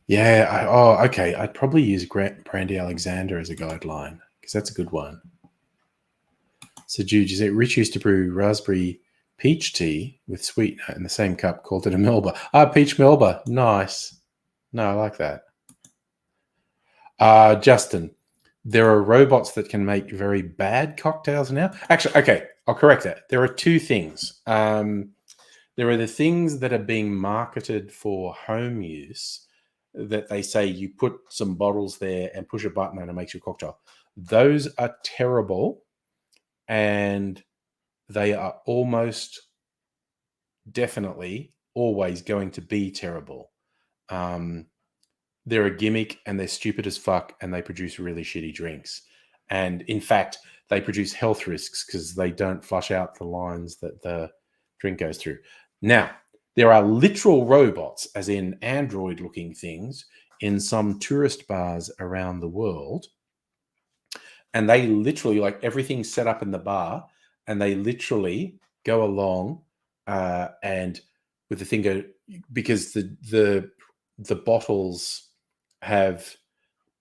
B: Yeah. Okay. I'd probably use Brandy Alexander as a guideline because that's a good one. So, Jude, you say Rich used to brew raspberry peach tea with sweetener in the same cup, called it a Melba. Peach Melba. Nice. No, I like that. Justin, there are robots that can make very bad cocktails now. Actually, okay, I'll correct that. There are two things. There are the things that are being marketed for home use that they say you put some bottles there and push a button and it makes you a cocktail. Those are terrible, and they are almost definitely always going to be terrible. They're a gimmick and they're stupid as fuck, and they produce really shitty drinks. And in fact, they produce health risks because they don't flush out the lines that the drink goes through. Now, there are literal robots, as in android-looking things, in some tourist bars around the world. And they literally, like, everything's set up in the bar, and they literally go along and with the thing go, because the bottles have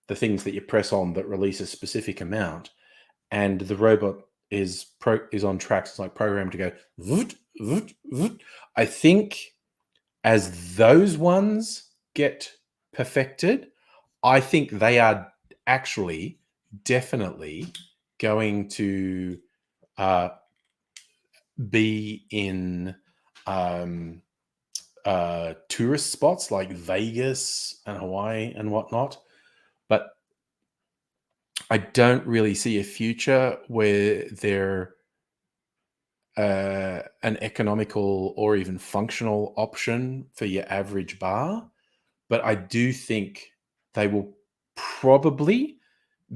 B: the things that you press on that release a specific amount, and the robot is on tracks. It's like programmed to go voot, voot, voot. I think as those ones get perfected, I think they are actually definitely going to be in tourist spots like Vegas and Hawaii and whatnot. But I don't really see a future where they're an economical or even functional option for your average bar. But I do think they will probably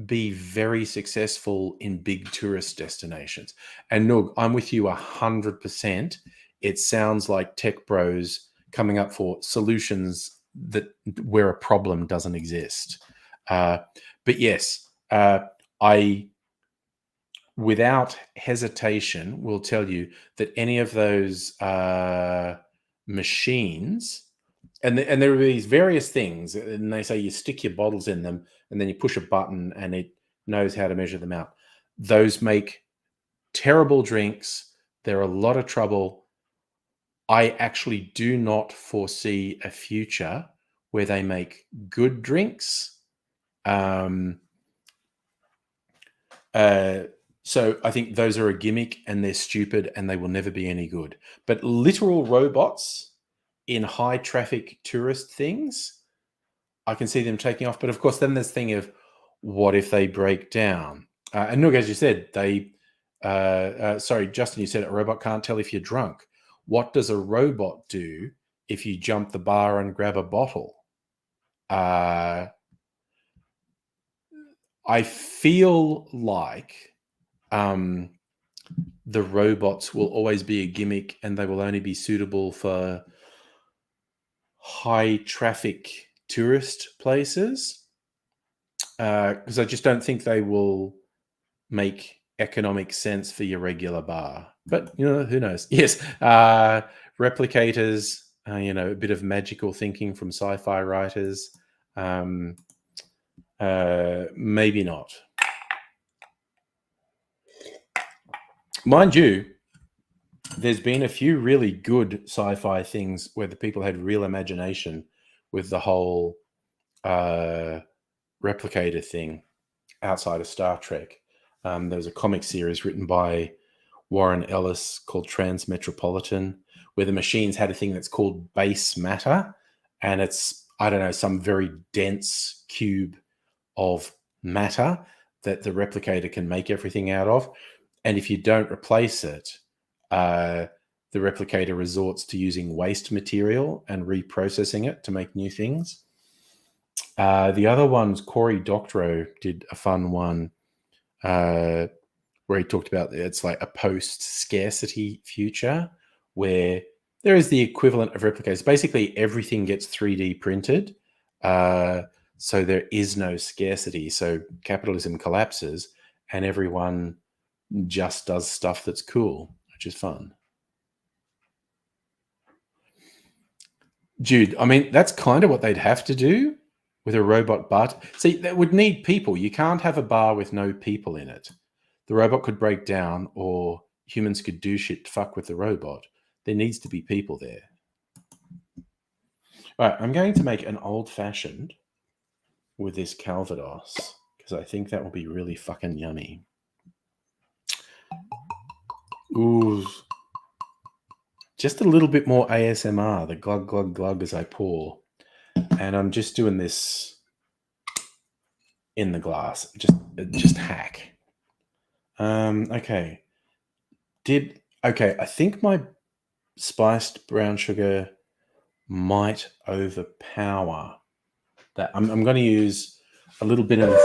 B: be very successful in big tourist destinations. And Noog, I'm with you 100%. It sounds like tech bros coming up for solutions that where a problem doesn't exist. But yes, I, without hesitation, will tell you that any of those machines, and there are these various things, and they say you stick your bottles in them, and then you push a button, and it knows how to measure them out. Those make terrible drinks. They're a lot of trouble. I actually do not foresee a future where they make good drinks. So I think those are a gimmick and they're stupid and they will never be any good. But literal robots in high traffic tourist things, I can see them taking off. But of course, then there's the thing of what if they break down? And Noog, as you said, sorry, Justin, you said a robot can't tell if you're drunk. What does a robot do if you jump the bar and grab a bottle? I feel like the robots will always be a gimmick and they will only be suitable for high traffic tourist places, because I just don't think they will make economic sense for your regular bar. But, who knows? Yes, replicators, a bit of magical thinking from sci-fi writers. Maybe not. Mind you, there's been a few really good sci-fi things where the people had real imagination with the whole replicator thing outside of Star Trek. There was a comic series written by Warren Ellis called Transmetropolitan, where the machines had a thing that's called base matter. And it's, I don't know, some very dense cube of matter that the replicator can make everything out of. And if you don't replace it, the replicator resorts to using waste material and reprocessing it to make new things. The other ones, Cory Doctorow did a fun one where he talked about it's like a post-scarcity future where there is the equivalent of replicators. Basically, everything gets 3D printed, so there is no scarcity. So capitalism collapses and everyone just does stuff that's cool, which is fun. Jude, I mean, that's kind of what they'd have to do with a robot bar. See, that would need people. You can't have a bar with no people in it. The robot could break down or humans could do shit to fuck with the robot. There needs to be people there. All right, I'm going to make an old-fashioned with this Calvados because I think that will be really fucking yummy. Ooh. Just a little bit more ASMR, the glug, glug, glug as I pour. And I'm just doing this in the glass. Just hack. Okay. I think my spiced brown sugar might overpower that. I'm going to use a little bit of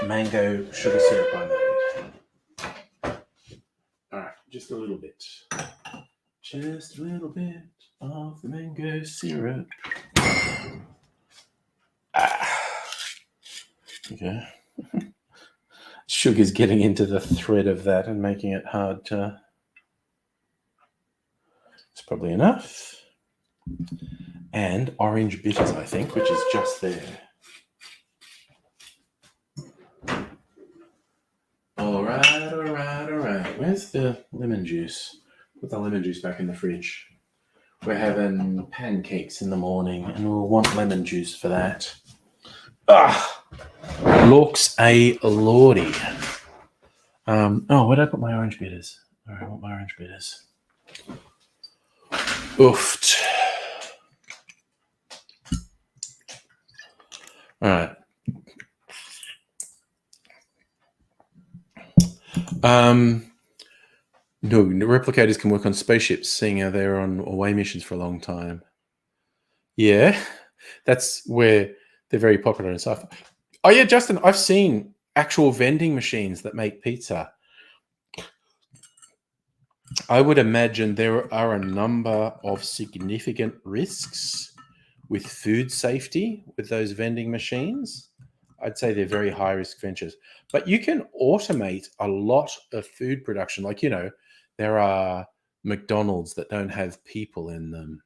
B: mango sugar syrup I made. All right, just a little bit. Just a little bit of the mango syrup. Okay. Sugar's getting into the thread of that and making it hard to... It's probably enough. And orange bitters, I think, which is just there. All right. Where's the lemon juice? Put the lemon juice back in the fridge. We're having pancakes in the morning and we'll want lemon juice for that. Looks a lordy. Where did I put my orange bitters? All right, I want my orange bitters. Oofed. All right. No, replicators can work on spaceships, seeing how they're on away missions for a long time. Yeah, that's where they're very popular and stuff. Oh yeah, Justin, I've seen actual vending machines that make pizza. I would imagine there are a number of significant risks with food safety with those vending machines. I'd say they're very high risk ventures, but you can automate a lot of food production. Like, there are McDonald's that don't have people in them.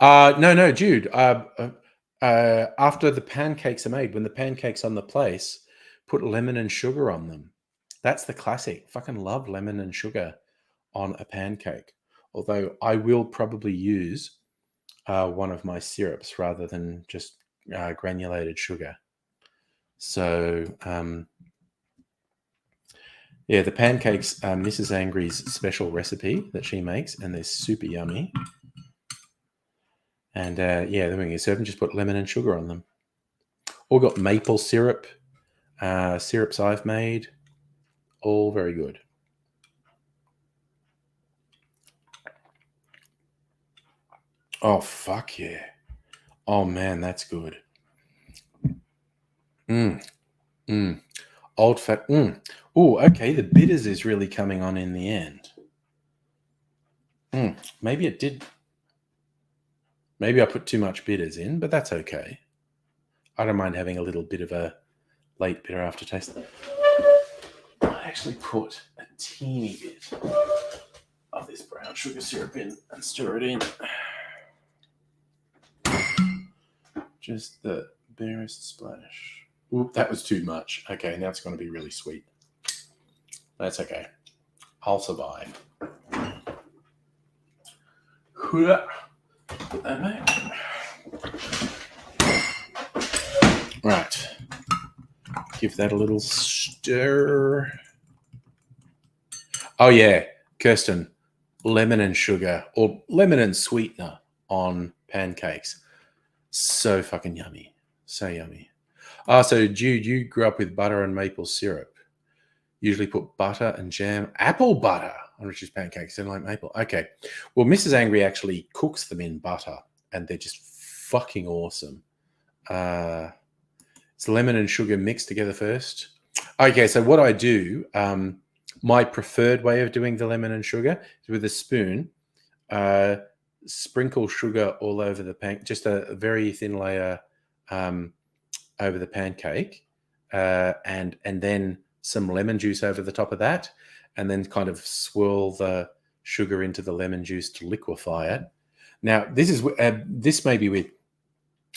B: No, Jude. After the pancakes are made, when the pancakes on the place, put lemon and sugar on them. That's the classic. Fucking love lemon and sugar on a pancake. Although I will probably use one of my syrups rather than just granulated sugar. So, yeah, the pancakes are Mrs. Angry's special recipe that she makes, and they're super yummy. And yeah, then when you serve them, just put lemon and sugar on them. Or got maple syrup, syrups I've made. All very good. Oh, fuck yeah. Oh, man, that's good. Old fat. Oh, okay, the bitters is really coming on in the end. Maybe it did. Maybe I put too much bitters in, but that's okay. I don't mind having a little bit of a late bitter aftertaste. I actually put a teeny bit of this brown sugar syrup in and stir it in. Just the barest splash. Oop, that was too much. Okay, now it's going to be really sweet. That's okay. I'll survive. Put that back. Right. Give that a little stir. Oh, yeah, Kirsten, lemon and sugar or lemon and sweetener on pancakes. So fucking yummy. So yummy. So Jude, you grew up with butter and maple syrup. Usually put butter and jam, apple butter on Richard's pancakes. Don't like maple. Okay. Well, Mrs. Angry actually cooks them in butter, and they're just fucking awesome. It's lemon and sugar mixed together first. Okay, so what I do, my preferred way of doing the lemon and sugar is with a spoon. Sprinkle sugar all over the pancake, just a very thin layer over the pancake, and then some lemon juice over the top of that, and then kind of swirl the sugar into the lemon juice to liquefy it. Now, this may be weird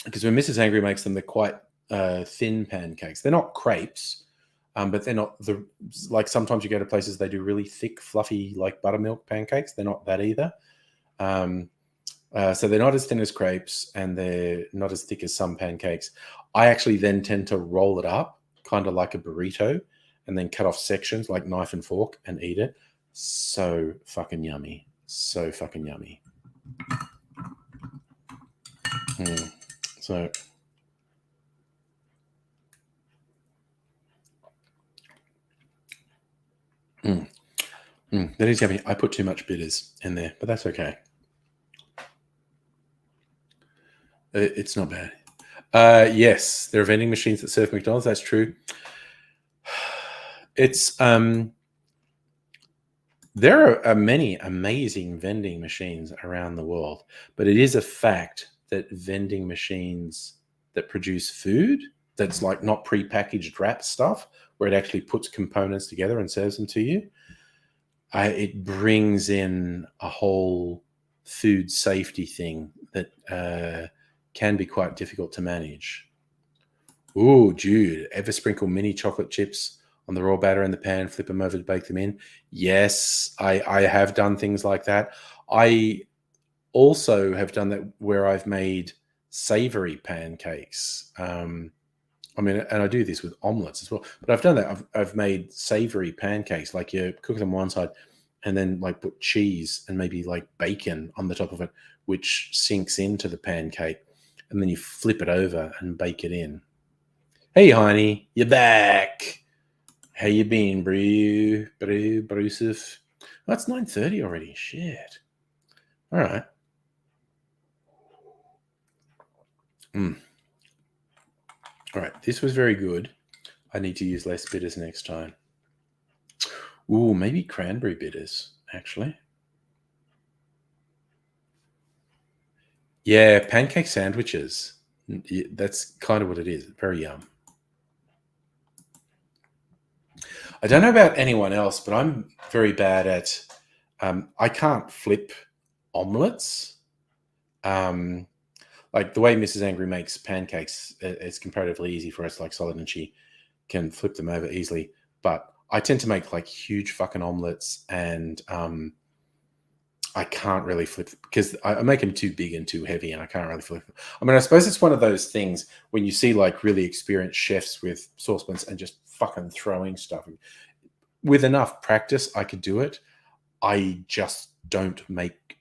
B: because when Mrs. Angry makes them, they're quite thin pancakes. They're not crepes, but they're not like sometimes you go to places they do really thick, fluffy, like buttermilk pancakes. They're not that either. So they're not as thin as crepes, and they're not as thick as some pancakes. I actually then tend to roll it up, kind of like a burrito, and then cut off sections like knife and fork and eat it. So fucking yummy. So fucking yummy. So that is yummy. I put too much bitters in there, but that's okay. It's not bad. Yes, there are vending machines that serve McDonald's. That's true. It's there are many amazing vending machines around the world, but it is a fact that vending machines that produce food that's like not prepackaged wrap stuff, where it actually puts components together and serves them to you, it brings in a whole food safety thing that can be quite difficult to manage. Ooh, Jude, ever sprinkle mini chocolate chips on the raw batter in the pan, flip them over to bake them in? Yes, I have done things like that. I also have done that where I've made savory pancakes. I mean, and I do this with omelets as well. But I've done that. I've made savory pancakes, like you cook them one side, and then like put cheese and maybe like bacon on the top of it, which sinks into the pancake, and then you flip it over and bake it in. Hey, honey, you're back. How you been, Bruce? Oh, it's 9:30 already. Shit. All right. All right. This was very good. I need to use less bitters next time. Ooh, maybe cranberry bitters, actually. Yeah, pancake sandwiches. That's kind of what it is. Very yum. I don't know about anyone else, but I'm very bad at. I can't flip omelets. Like the way Mrs. Angry makes pancakes, it's comparatively easy for us, like solid, and she can flip them over easily. But I tend to make like huge fucking omelets, and I can't really flip because I make them too big and too heavy, and I can't really flip them. I mean, I suppose it's one of those things when you see like really experienced chefs with saucepans and just fucking throwing stuff. With enough practice, I could do it. I just don't make.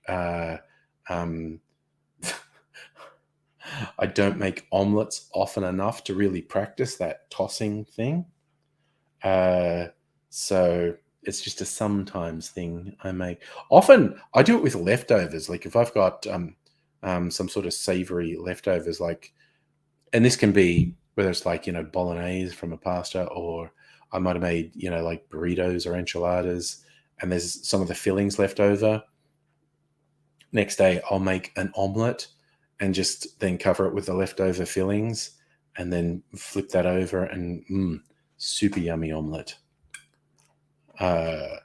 B: I don't make omelets often enough to really practice that tossing thing. So it's just a sometimes thing I make. Often I do it with leftovers. Like if I've got some sort of savory leftovers, like, and this can be whether it's like, bolognese from a pasta, or I might have made, like burritos or enchiladas, and there's some of the fillings left over. Next day, I'll make an omelet and just then cover it with the leftover fillings and then flip that over, and super yummy omelet. I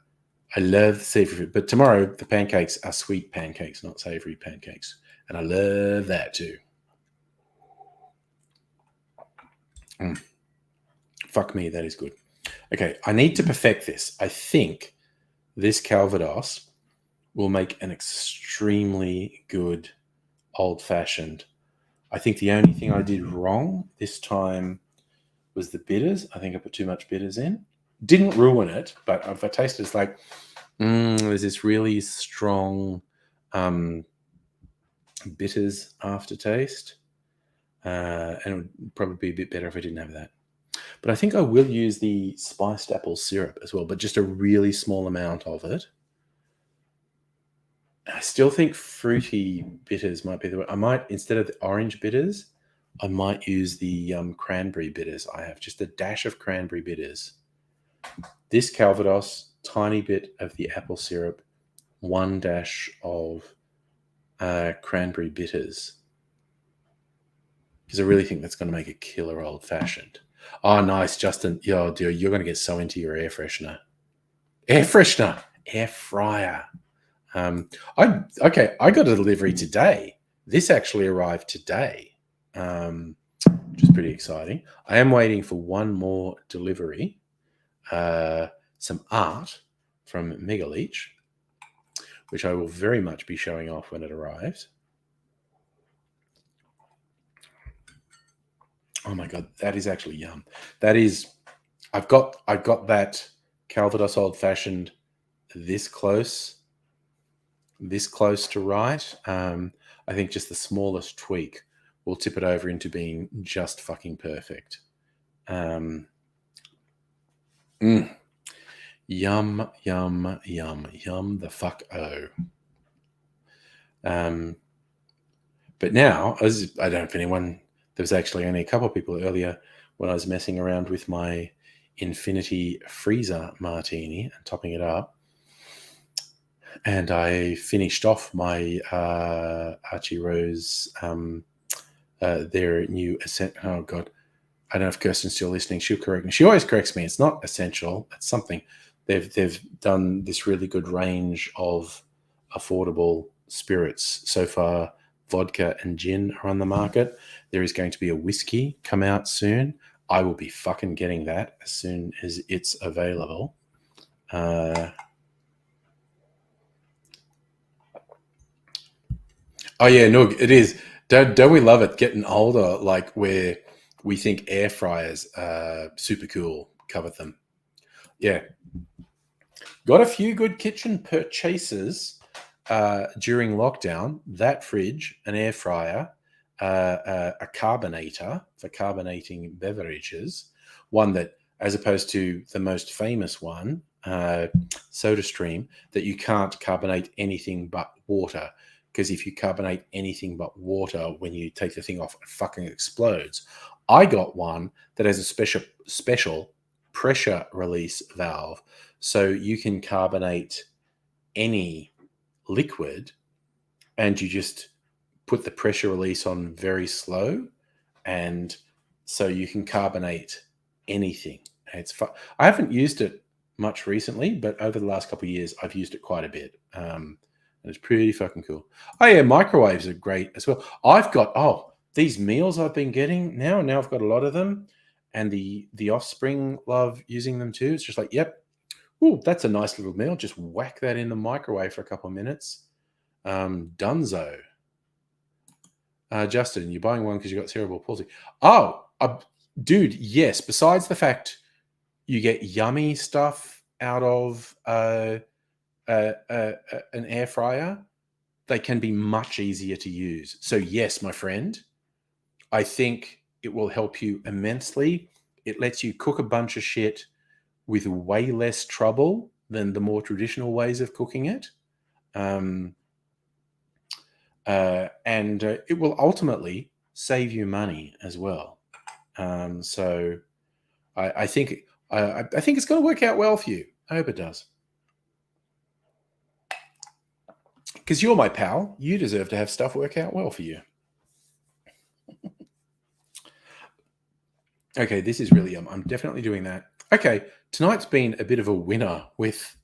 B: love savory food, but tomorrow the pancakes are sweet pancakes, not savory pancakes. And I love that too. Fuck me, that is good. Okay, I need to perfect this. I think this Calvados will make an extremely good old-fashioned. I think the only thing I did wrong this time was the bitters. I think I put too much bitters in. Didn't ruin it, but if I taste it, it's like, there's this really strong bitters aftertaste. And it would probably be a bit better if I didn't have that. But I think I will use the spiced apple syrup as well, but just a really small amount of it. I still think fruity bitters might be the way. I might, instead of the orange bitters, I might use the cranberry bitters. I have just a dash of cranberry bitters. This Calvados, tiny bit of the apple syrup, one dash of cranberry bitters. Because I really think that's going to make a killer old fashioned. Oh, nice, Justin. Yo, dude, you're going to get so into your air freshener. Air fryer. I got a delivery today. This actually arrived today, which is pretty exciting. I am waiting for one more delivery, some art from Megaleech, which I will very much be showing off when it arrives. Oh my God, that is actually yum. That is, I've got that Calvados Old Fashioned this close to right. I think just the smallest tweak will tip it over into being just fucking perfect. Yum, yum, yum, yum the fuck oh. But now, as I don't know if anyone, there was actually only a couple of people earlier when I was messing around with my Infinity Freezer Martini and topping it up. And I finished off my Archie Rose, their new Ascent. Oh, God. I don't know if Kirsten's still listening. She'll correct me. She always corrects me. It's not essential. It's something. They've done this really good range of affordable spirits. So far, vodka and gin are on the market. There is going to be a whiskey come out soon. I will be fucking getting that as soon as it's available. Oh yeah, no, it is. Don't we love it getting older? Like we're we think air fryers are super cool. Covered them. Yeah. Got a few good kitchen purchases during lockdown. That fridge, an air fryer, a carbonator for carbonating beverages, one that, as opposed to the most famous one, SodaStream, that you can't carbonate anything but water. Because if you carbonate anything but water, when you take the thing off, it fucking explodes. I got one that has a special pressure release valve, so you can carbonate any liquid, and you just put the pressure release on very slow, and so you can carbonate anything. It's fun. I haven't used it much recently, but over the last couple of years, I've used it quite a bit. And it's pretty fucking cool. Oh yeah, microwaves are great as well. I've got these meals I've been getting now. Now I've got a lot of them, and the offspring love using them too. It's just like, yep, ooh, that's a nice little meal. Just whack that in the microwave for a couple of minutes. Dunzo. Justin, you're buying one because you got cerebral palsy. Oh, dude, yes. Besides the fact you get yummy stuff out of an air fryer, they can be much easier to use. So yes, my friend, I think it will help you immensely. It lets you cook a bunch of shit with way less trouble than the more traditional ways of cooking it. And it will ultimately save you money as well. So I think it's going to work out well for you. I hope it does. Because you're my pal. You deserve to have stuff work out well for you. Okay, this is really I'm definitely doing that. Okay, tonight's been a bit of a winner with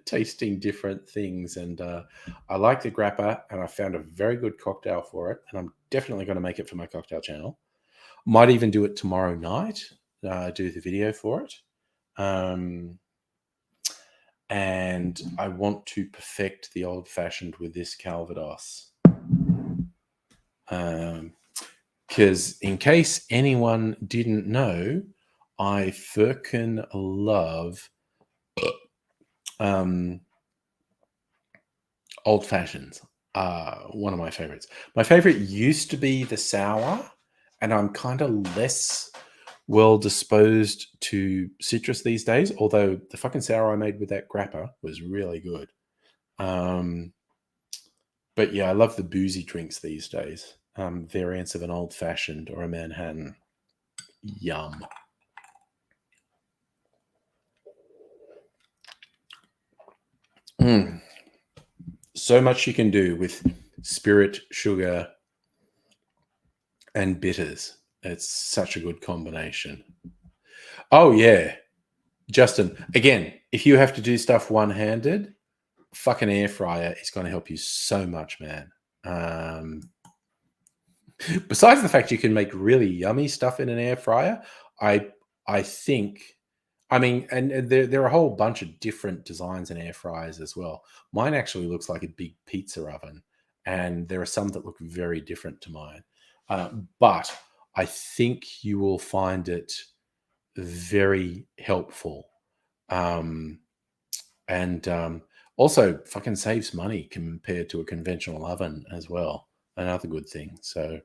B: tasting different things, and I like the grappa, and I found a very good cocktail for it, and I'm definitely going to make it for my cocktail channel. Might even do it tomorrow night, do the video for it. And I want to perfect the old-fashioned with this Calvados. Because in case anyone didn't know, I frickin' love old fashions. One of my favorites. My favorite used to be the sour, and I'm kind of less well disposed to citrus these days, although the fucking sour I made with that grappa was really good. But yeah, I love the boozy drinks these days. Variants of an old fashioned or a Manhattan. Yum. So much you can do with spirit, sugar, and bitters. It's such a good combination. Oh, yeah. Justin, again, if you have to do stuff one-handed, fucking air fryer is going to help you so much, man. Besides the fact you can make really yummy stuff in an air fryer, I think... I mean, and there are a whole bunch of different designs in air fryers as well. Mine actually looks like a big pizza oven, and there are some that look very different to mine. But I think you will find it very helpful. Also fucking saves money compared to a conventional oven as well. Another good thing. So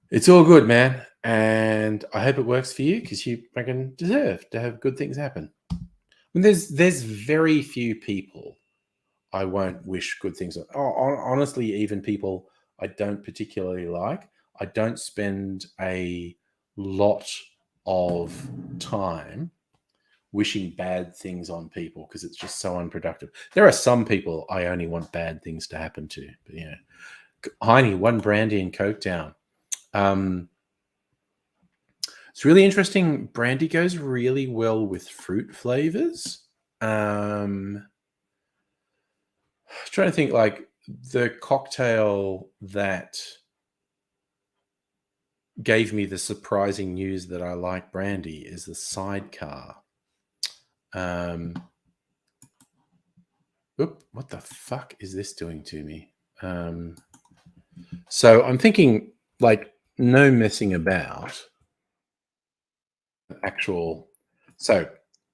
B: it's all good, man. And I hope it works for you, because you fucking deserve to have good things happen. I mean, there's very few people I won't wish good things on. Honestly, even people I don't particularly like, I don't spend a lot of time wishing bad things on people, because it's just so unproductive. There are some people I only want bad things to happen to. But yeah, Heine, one brandy and Coke down. It's really interesting. Brandy goes really well with fruit flavors. Trying to think, like, the cocktail that gave me the surprising news that I like brandy is the Sidecar. What the fuck is this doing to me? So I'm thinking, like, no messing about. Actual. So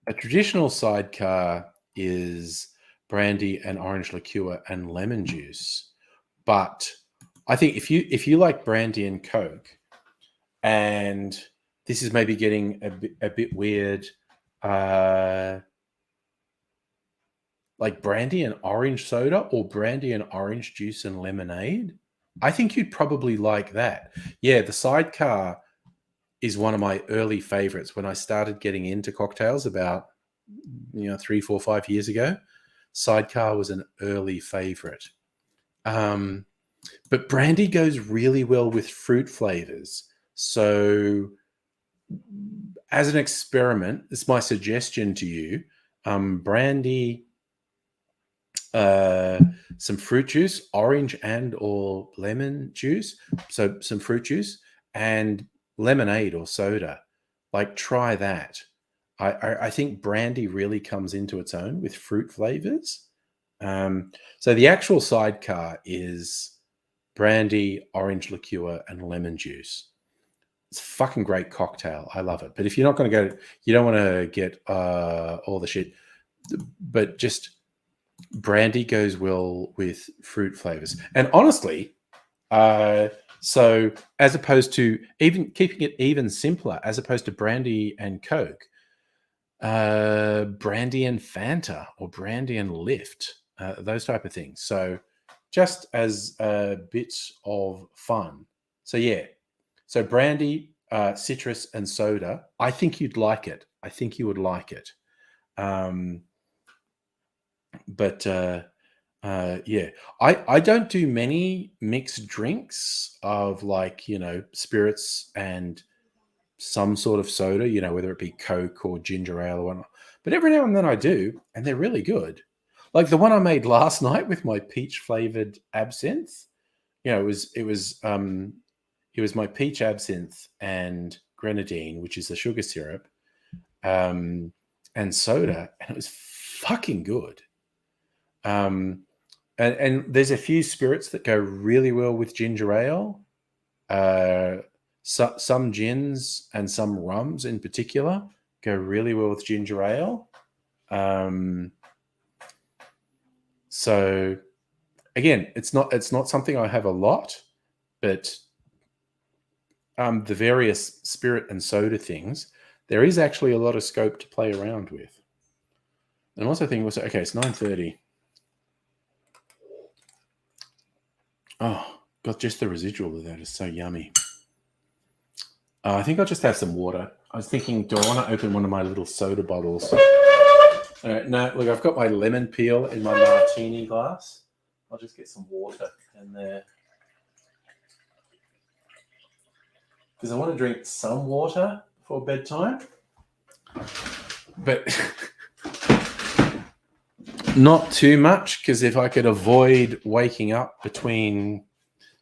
B: a traditional sidecar is brandy and orange liqueur and lemon juice. But I think if you like brandy and Coke, and this is maybe getting a bit weird, like brandy and orange soda or brandy and orange juice and lemonade, I think you'd probably like that. Yeah, the sidecar is one of my early favorites when I started getting into cocktails about 3, 4, 5 years ago. Sidecar was an early favorite. But brandy goes really well with fruit flavors. So as an experiment, it's my suggestion to you, brandy, some fruit juice, orange and or lemon juice. So some fruit juice and lemonade or soda. Like try that. I think brandy really comes into its own with fruit flavors. So the actual sidecar is brandy, orange liqueur, and lemon juice. It's a fucking great cocktail. I love it. But if you're not going to go, you don't want to get all the shit, but just brandy goes well with fruit flavors. And honestly, so as opposed to even keeping it even simpler, as opposed to brandy and Coke, brandy and Fanta or brandy and Lift, those type of things. So just as a bit of fun. So yeah, so brandy, citrus, and soda. I think you'd like it. I think you would like it. But yeah, I don't do many mixed drinks of like spirits and some sort of soda, whether it be Coke or ginger ale or whatnot. But every now and then I do, and they're really good. Like the one I made last night with my peach flavored absinthe. It was my peach absinthe and grenadine, which is the sugar syrup, and soda, and it was fucking good. And there's a few spirits that go really well with ginger ale. Some gins and some rums in particular go really well with ginger ale. So again, it's not something I have a lot, but the various spirit and soda things, there is actually a lot of scope to play around with. And also thinking, okay, it's 9:30. Oh, got just the residual of that is so yummy. I think I'll just have some water. I was thinking, do I want to open one of my little soda bottles? No, look, I've got my lemon peel in my martini glass. I'll just get some water in there. Because I want to drink some water before bedtime. But not too much, because if I could avoid waking up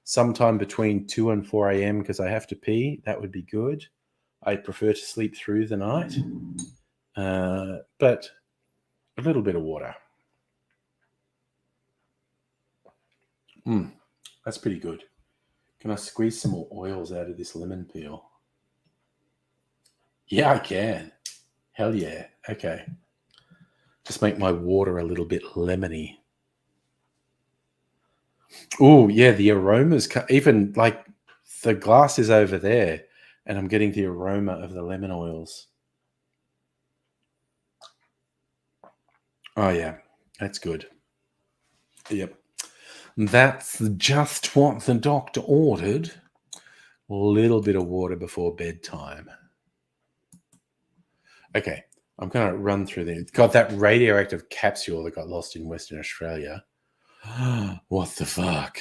B: sometime between 2 and 4 a.m. because I have to pee, that would be good. I prefer to sleep through the night. But a little bit of water. That's pretty good. Can I squeeze some more oils out of this lemon peel? Yeah, I can. Hell yeah. Okay. Just make my water a little bit lemony. Oh, yeah, the aromas, even like the glass is over there and I'm getting the aroma of the lemon oils. Oh, yeah, that's good. Yep. That's just what the doctor ordered. A little bit of water before bedtime. Okay, I'm going to run through there. It's got that radioactive capsule that got lost in Western Australia. What the fuck?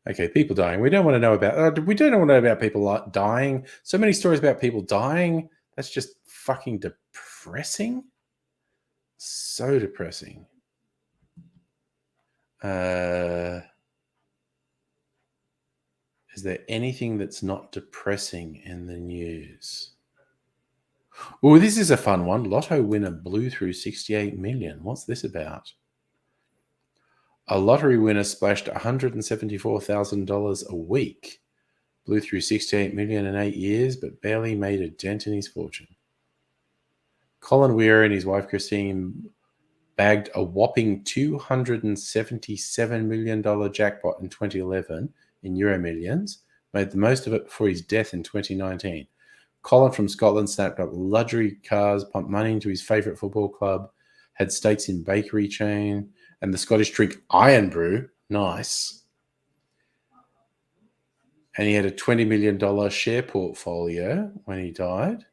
B: Okay, people dying. We don't want to know about. We don't want to know about people dying. So many stories about people dying. That's just fucking depressing. So depressing. Is there anything that's not depressing in the news? Oh, this is a fun one. Lotto winner blew through 68 million. What's this about? A lottery winner splashed $174,000 a week Blew through 68 million in 8 years, but barely made a dent in his fortune. Colin Weir and his wife Christine bagged a whopping $277 million jackpot in 2011 in Euro Millions, made the most of it before his death in 2019. Colin from Scotland snapped up luxury cars, pumped money into his favourite football club, had stakes in bakery chain, and the Scottish drink Iron Brew. Nice. And he had a $20 million share portfolio when he died.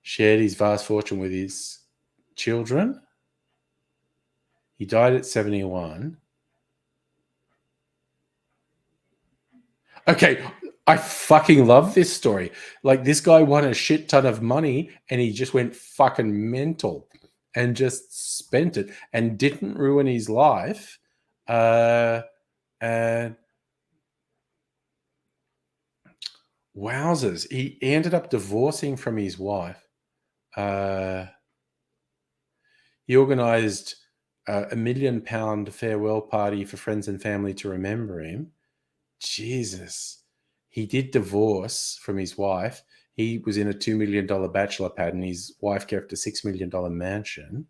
B: Shared his vast fortune with his children. He died at 71. Okay, I fucking love this story. Like, this guy won a shit ton of money and he just went fucking mental and just spent it and didn't ruin his life. And wowzers. He ended up divorcing from his wife. He organised a £1 million farewell party for friends and family to remember him. Jesus. He did divorce from his wife. He was in a $2 million bachelor pad and his wife kept a $6 million mansion.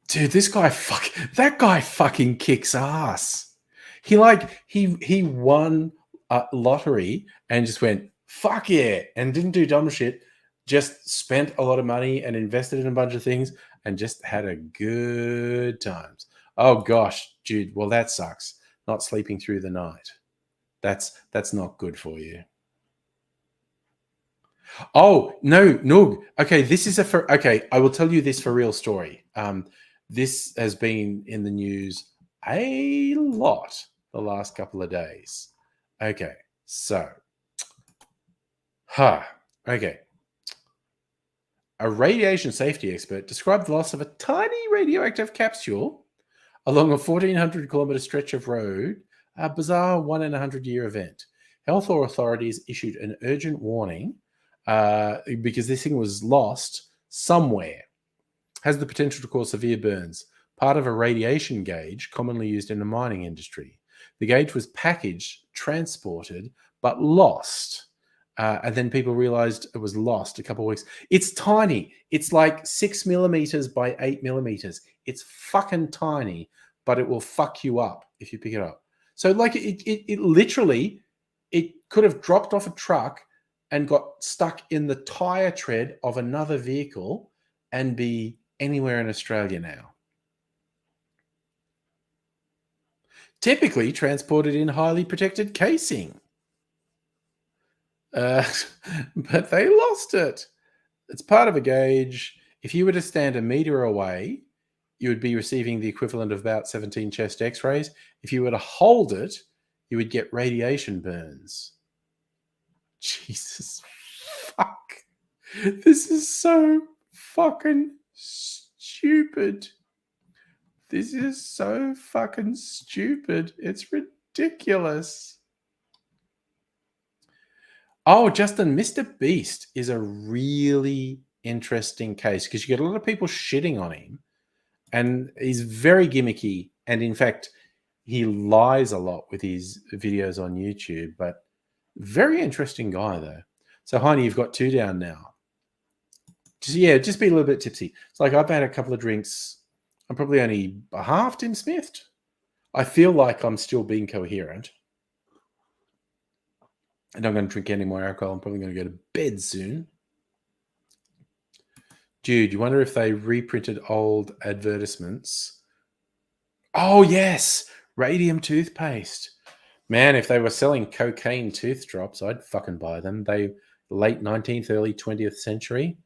B: Dude, that guy fucking kicks ass. He won a lottery and just went, fuck yeah, and didn't do dumb shit. Just spent a lot of money and invested in a bunch of things and just had a good times. Oh gosh, dude, well that sucks. Not sleeping through the night. That's not good for you. Oh, no, Noog. Okay, I will tell you this for real story. This has been in the news a lot the last couple of days. Okay, so. Okay. A radiation safety expert described the loss of a tiny radioactive capsule along a 1,400-kilometre stretch of road, a bizarre 1-in-100-year event. Health authorities issued an urgent warning because this thing was lost somewhere. Has the potential to cause severe burns. Part of a radiation gauge commonly used in the mining industry. The gauge was packaged, transported, but lost. And then people realized it was lost a couple of weeks. It's tiny. It's like 6 millimeters by 8 millimeters. It's fucking tiny, but it will fuck you up if you pick it up. So like it literally, it could have dropped off a truck and got stuck in the tire tread of another vehicle and be anywhere in Australia now. Typically transported in highly protected casing. But they lost it. It's part of a gauge. If you were to stand a meter away, you would be receiving the equivalent of about 17 chest x-rays. If you were to hold it, you would get radiation burns. Jesus fuck. This is so fucking stupid. This is so fucking stupid. It's ridiculous. Oh, Justin, Mr. Beast is a really interesting case because you get a lot of people shitting on him and he's very gimmicky. And in fact, he lies a lot with his videos on YouTube, but very interesting guy though. So Heine, you've got 2 down now. Just be a little bit tipsy. It's like I've had a couple of drinks. I'm probably only a half Tim Smithed. I feel like I'm still being coherent. And I'm going to drink any more alcohol. I'm probably going to go to bed soon. Dude, you wonder if they reprinted old advertisements? Oh, yes. Radium toothpaste. Man, if they were selling cocaine tooth drops, I'd fucking buy them. Late 19th, early 20th century.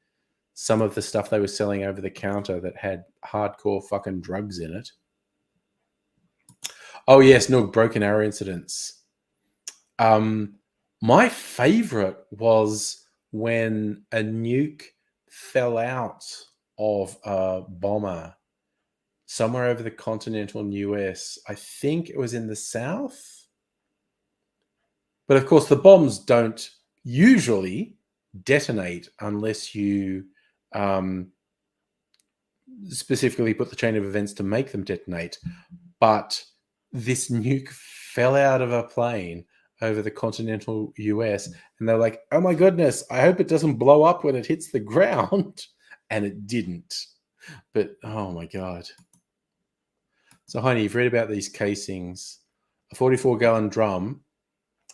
B: Some of the stuff they were selling over the counter that had hardcore fucking drugs in it. Oh, yes. No, broken arrow incidents. My favorite was when a nuke fell out of a bomber somewhere over the continental US. I think it was in the South. But of course, the bombs don't usually detonate unless you specifically put the chain of events to make them detonate. But this nuke fell out of a plane over the continental US, and they're like, oh my goodness, I hope it doesn't blow up when it hits the ground. And it didn't. But oh my God. So, Heine, you've read about these casings, a 44-gallon drum.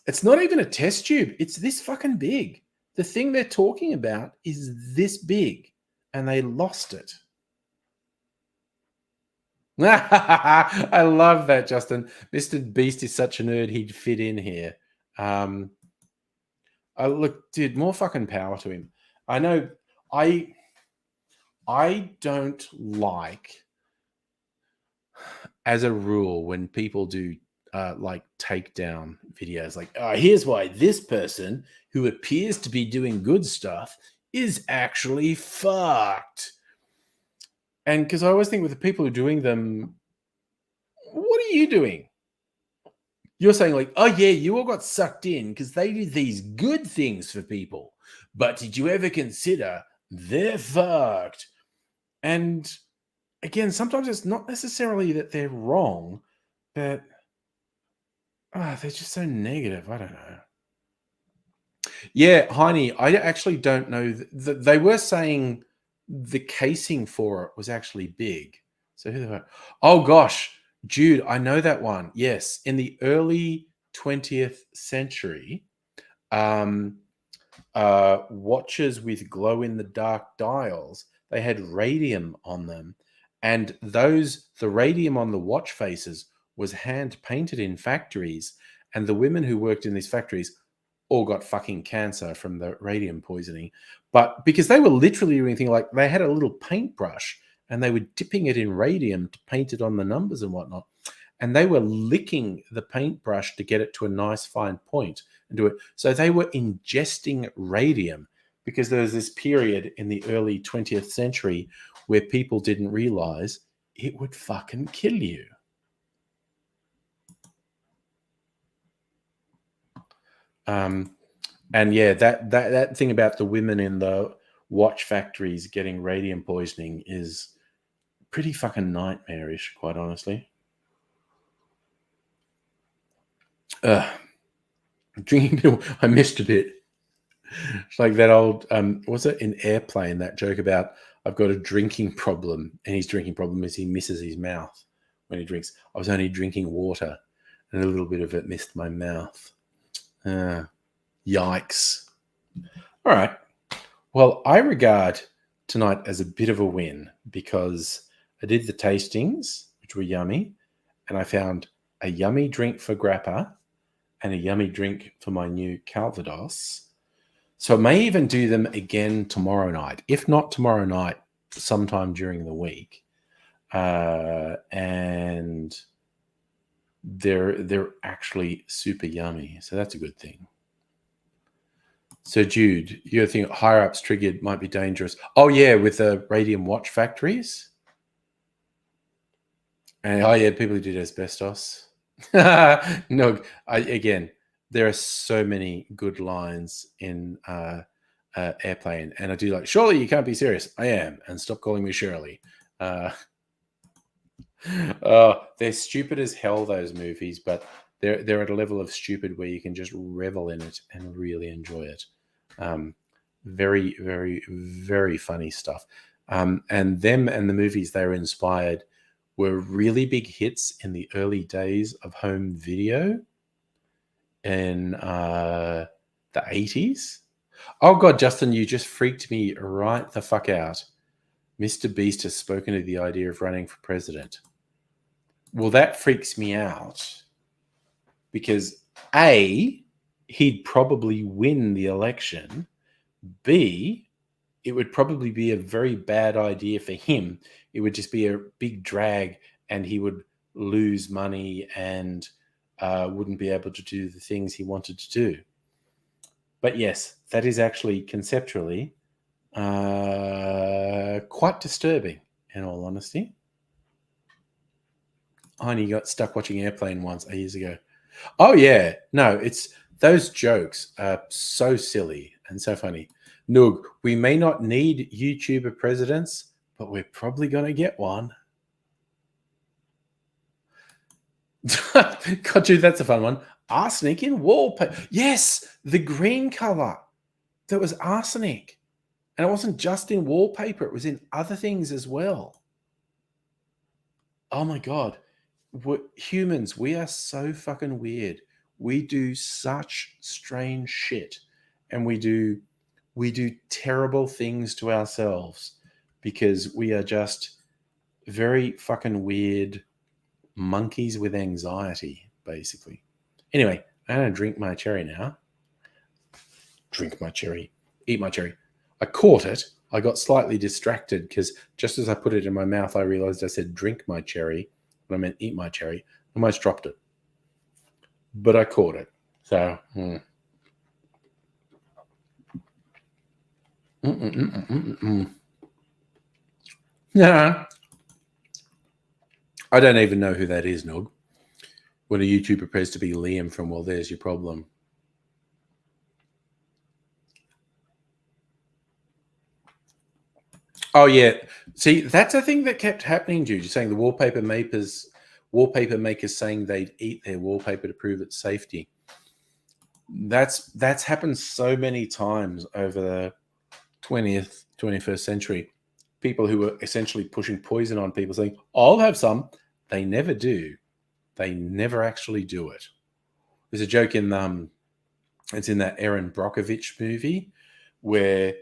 B: It's not even a test tube. It's this fucking big. The thing they're talking about is this big, and they lost it. I love that, Justin. Mr. Beast is such a nerd, he'd fit in here. Look, dude, more fucking power to him. I know I don't like, as a rule, when people do like takedown videos, like, here's why this person who appears to be doing good stuff is actually fucked. And because I always think with the people who are doing them, what are you doing? You're saying like, oh yeah, you all got sucked in because they did these good things for people. But did you ever consider they're fucked? And again, sometimes it's not necessarily that they're wrong, but they're just so negative. I don't know. Yeah, Heine, I actually don't know. They were saying the casing for it was actually big. So who the fuck? Oh gosh, Jude, I know that one. Yes, in the early 20th century, watches with glow-in-the-dark dials, they had radium on them, and the radium on the watch faces was hand painted in factories, and the women who worked in these factories all got fucking cancer from the radium poisoning. But because they were literally doing things like they had a little paintbrush and they were dipping it in radium to paint it on the numbers and whatnot, and they were licking the paintbrush to get it to a nice fine point and do it. So they were ingesting radium because there was this period in the early 20th century where people didn't realize it would fucking kill you. And yeah, that thing about the women in the watch factories getting radium poisoning is pretty fucking nightmarish, quite honestly. Drinking, I missed a bit. It's like that old, was it in Airplane, that joke about I've got a drinking problem, and his drinking problem is he misses his mouth when he drinks. I was only drinking water, and a little bit of it missed my mouth. Yikes. All right. Well, I regard tonight as a bit of a win because I did the tastings, which were yummy, and I found a yummy drink for Grappa and a yummy drink for my new Calvados. So I may even do them again tomorrow night. If not tomorrow night, sometime during the week. And they're actually super yummy. So that's a good thing. So Jude, you're thinking higher ups triggered might be dangerous. Oh yeah, with the radium watch factories. And oh yeah, people who did asbestos. No, again, there are so many good lines in Airplane, and I do like. Surely you can't be serious. I am, and stop calling me Shirley. They're stupid as hell, those movies, but they're at a level of stupid where you can just revel in it and really enjoy it. Very, very, very funny stuff. And them and the movies they were inspired were really big hits in the early days of home video in the 80s. Oh God, Justin, you just freaked me right the fuck out. Mr. Beast has spoken of the idea of running for president. Well, that freaks me out because A, he'd probably win the election. B, it would probably be a very bad idea for him. It would just be a big drag and he would lose money and wouldn't be able to do the things he wanted to do. But yes, that is actually conceptually quite disturbing, in all honesty. Heine got stuck watching Airplane once years ago. Oh yeah, no, it's those jokes are so silly and so funny. Noog, we may not need YouTuber presidents, but we're probably going to get one. God, dude, that's a fun one. Arsenic in wallpaper. Yes, the green color. That was arsenic. And it wasn't just in wallpaper, it was in other things as well. Oh my God. Humans, we are so fucking weird. We do such strange shit. And we do terrible things to ourselves because we are just very fucking weird monkeys with anxiety, basically. Anyway, I'm going to drink my cherry now. Drink my cherry. Eat my cherry. I caught it. I got slightly distracted because just as I put it in my mouth, I realized I said drink my cherry. When I meant eat my cherry. I almost dropped it. But I caught it. So, Yeah. I don't even know who that is, Nog. When a YouTuber prepares to be Liam from Well, There's Your Problem. Oh, yeah. See, that's a thing that kept happening, Jude. You're saying the wallpaper makers saying they'd eat their wallpaper to prove its safety. That's happened so many times over the 20th, 21st century. People who were essentially pushing poison on people saying, I'll have some. They never do. They never actually do it. There's a joke in it's in that Erin Brockovich movie where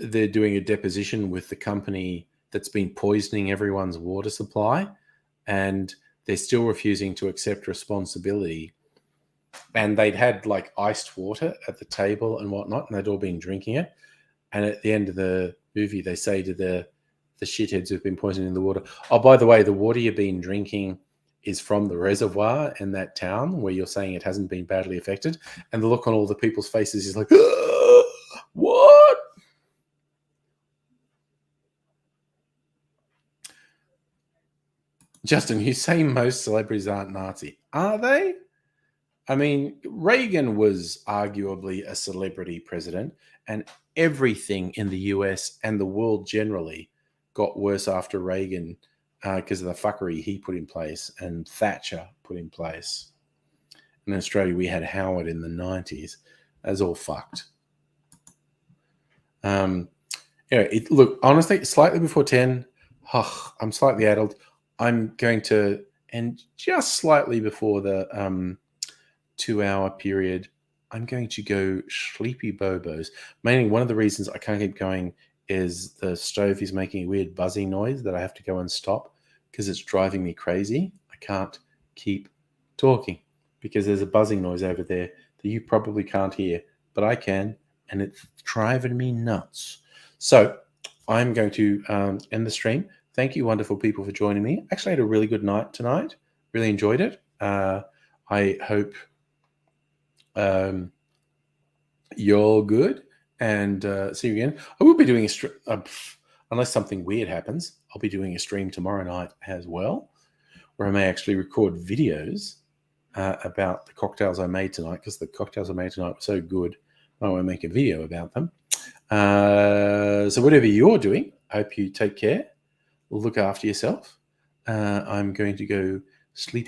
B: they're doing a deposition with the company that's been poisoning everyone's water supply, and they're still refusing to accept responsibility. And they'd had like iced water at the table and whatnot, and they'd all been drinking it. And at the end of the movie, they say to the shitheads who've been poisoning the water, oh, by the way, the water you've been drinking is from the reservoir in that town where you're saying it hasn't been badly affected. And the look on all the people's faces is like, what? Justin, you say most celebrities aren't Nazi. Are they? I mean, Reagan was arguably a celebrity president, and everything in the US and the world generally got worse after Reagan because of the fuckery he put in place and Thatcher put in place. In Australia, we had Howard in the 90s. That's all fucked. Look, honestly, slightly before 10, I'm slightly addled. I'm going to, and just slightly before the 2-hour period, I'm going to go sleepy bobos. Mainly one of the reasons I can't keep going is the stove is making a weird buzzing noise that I have to go and stop because it's driving me crazy. I can't keep talking because there's a buzzing noise over there that you probably can't hear, but I can, and it's driving me nuts. So I'm going to end the stream. Thank you, wonderful people, for joining me. Actually, I had a really good night tonight. Really enjoyed it. I hope you're good, and see you again. I will be doing a stream, unless something weird happens. I'll be doing a stream tomorrow night as well, where I may actually record videos about the cocktails I made tonight, because the cocktails I made tonight were so good. I want to make a video about them. So whatever you're doing, I hope you take care. Look after yourself. I'm going to go sleep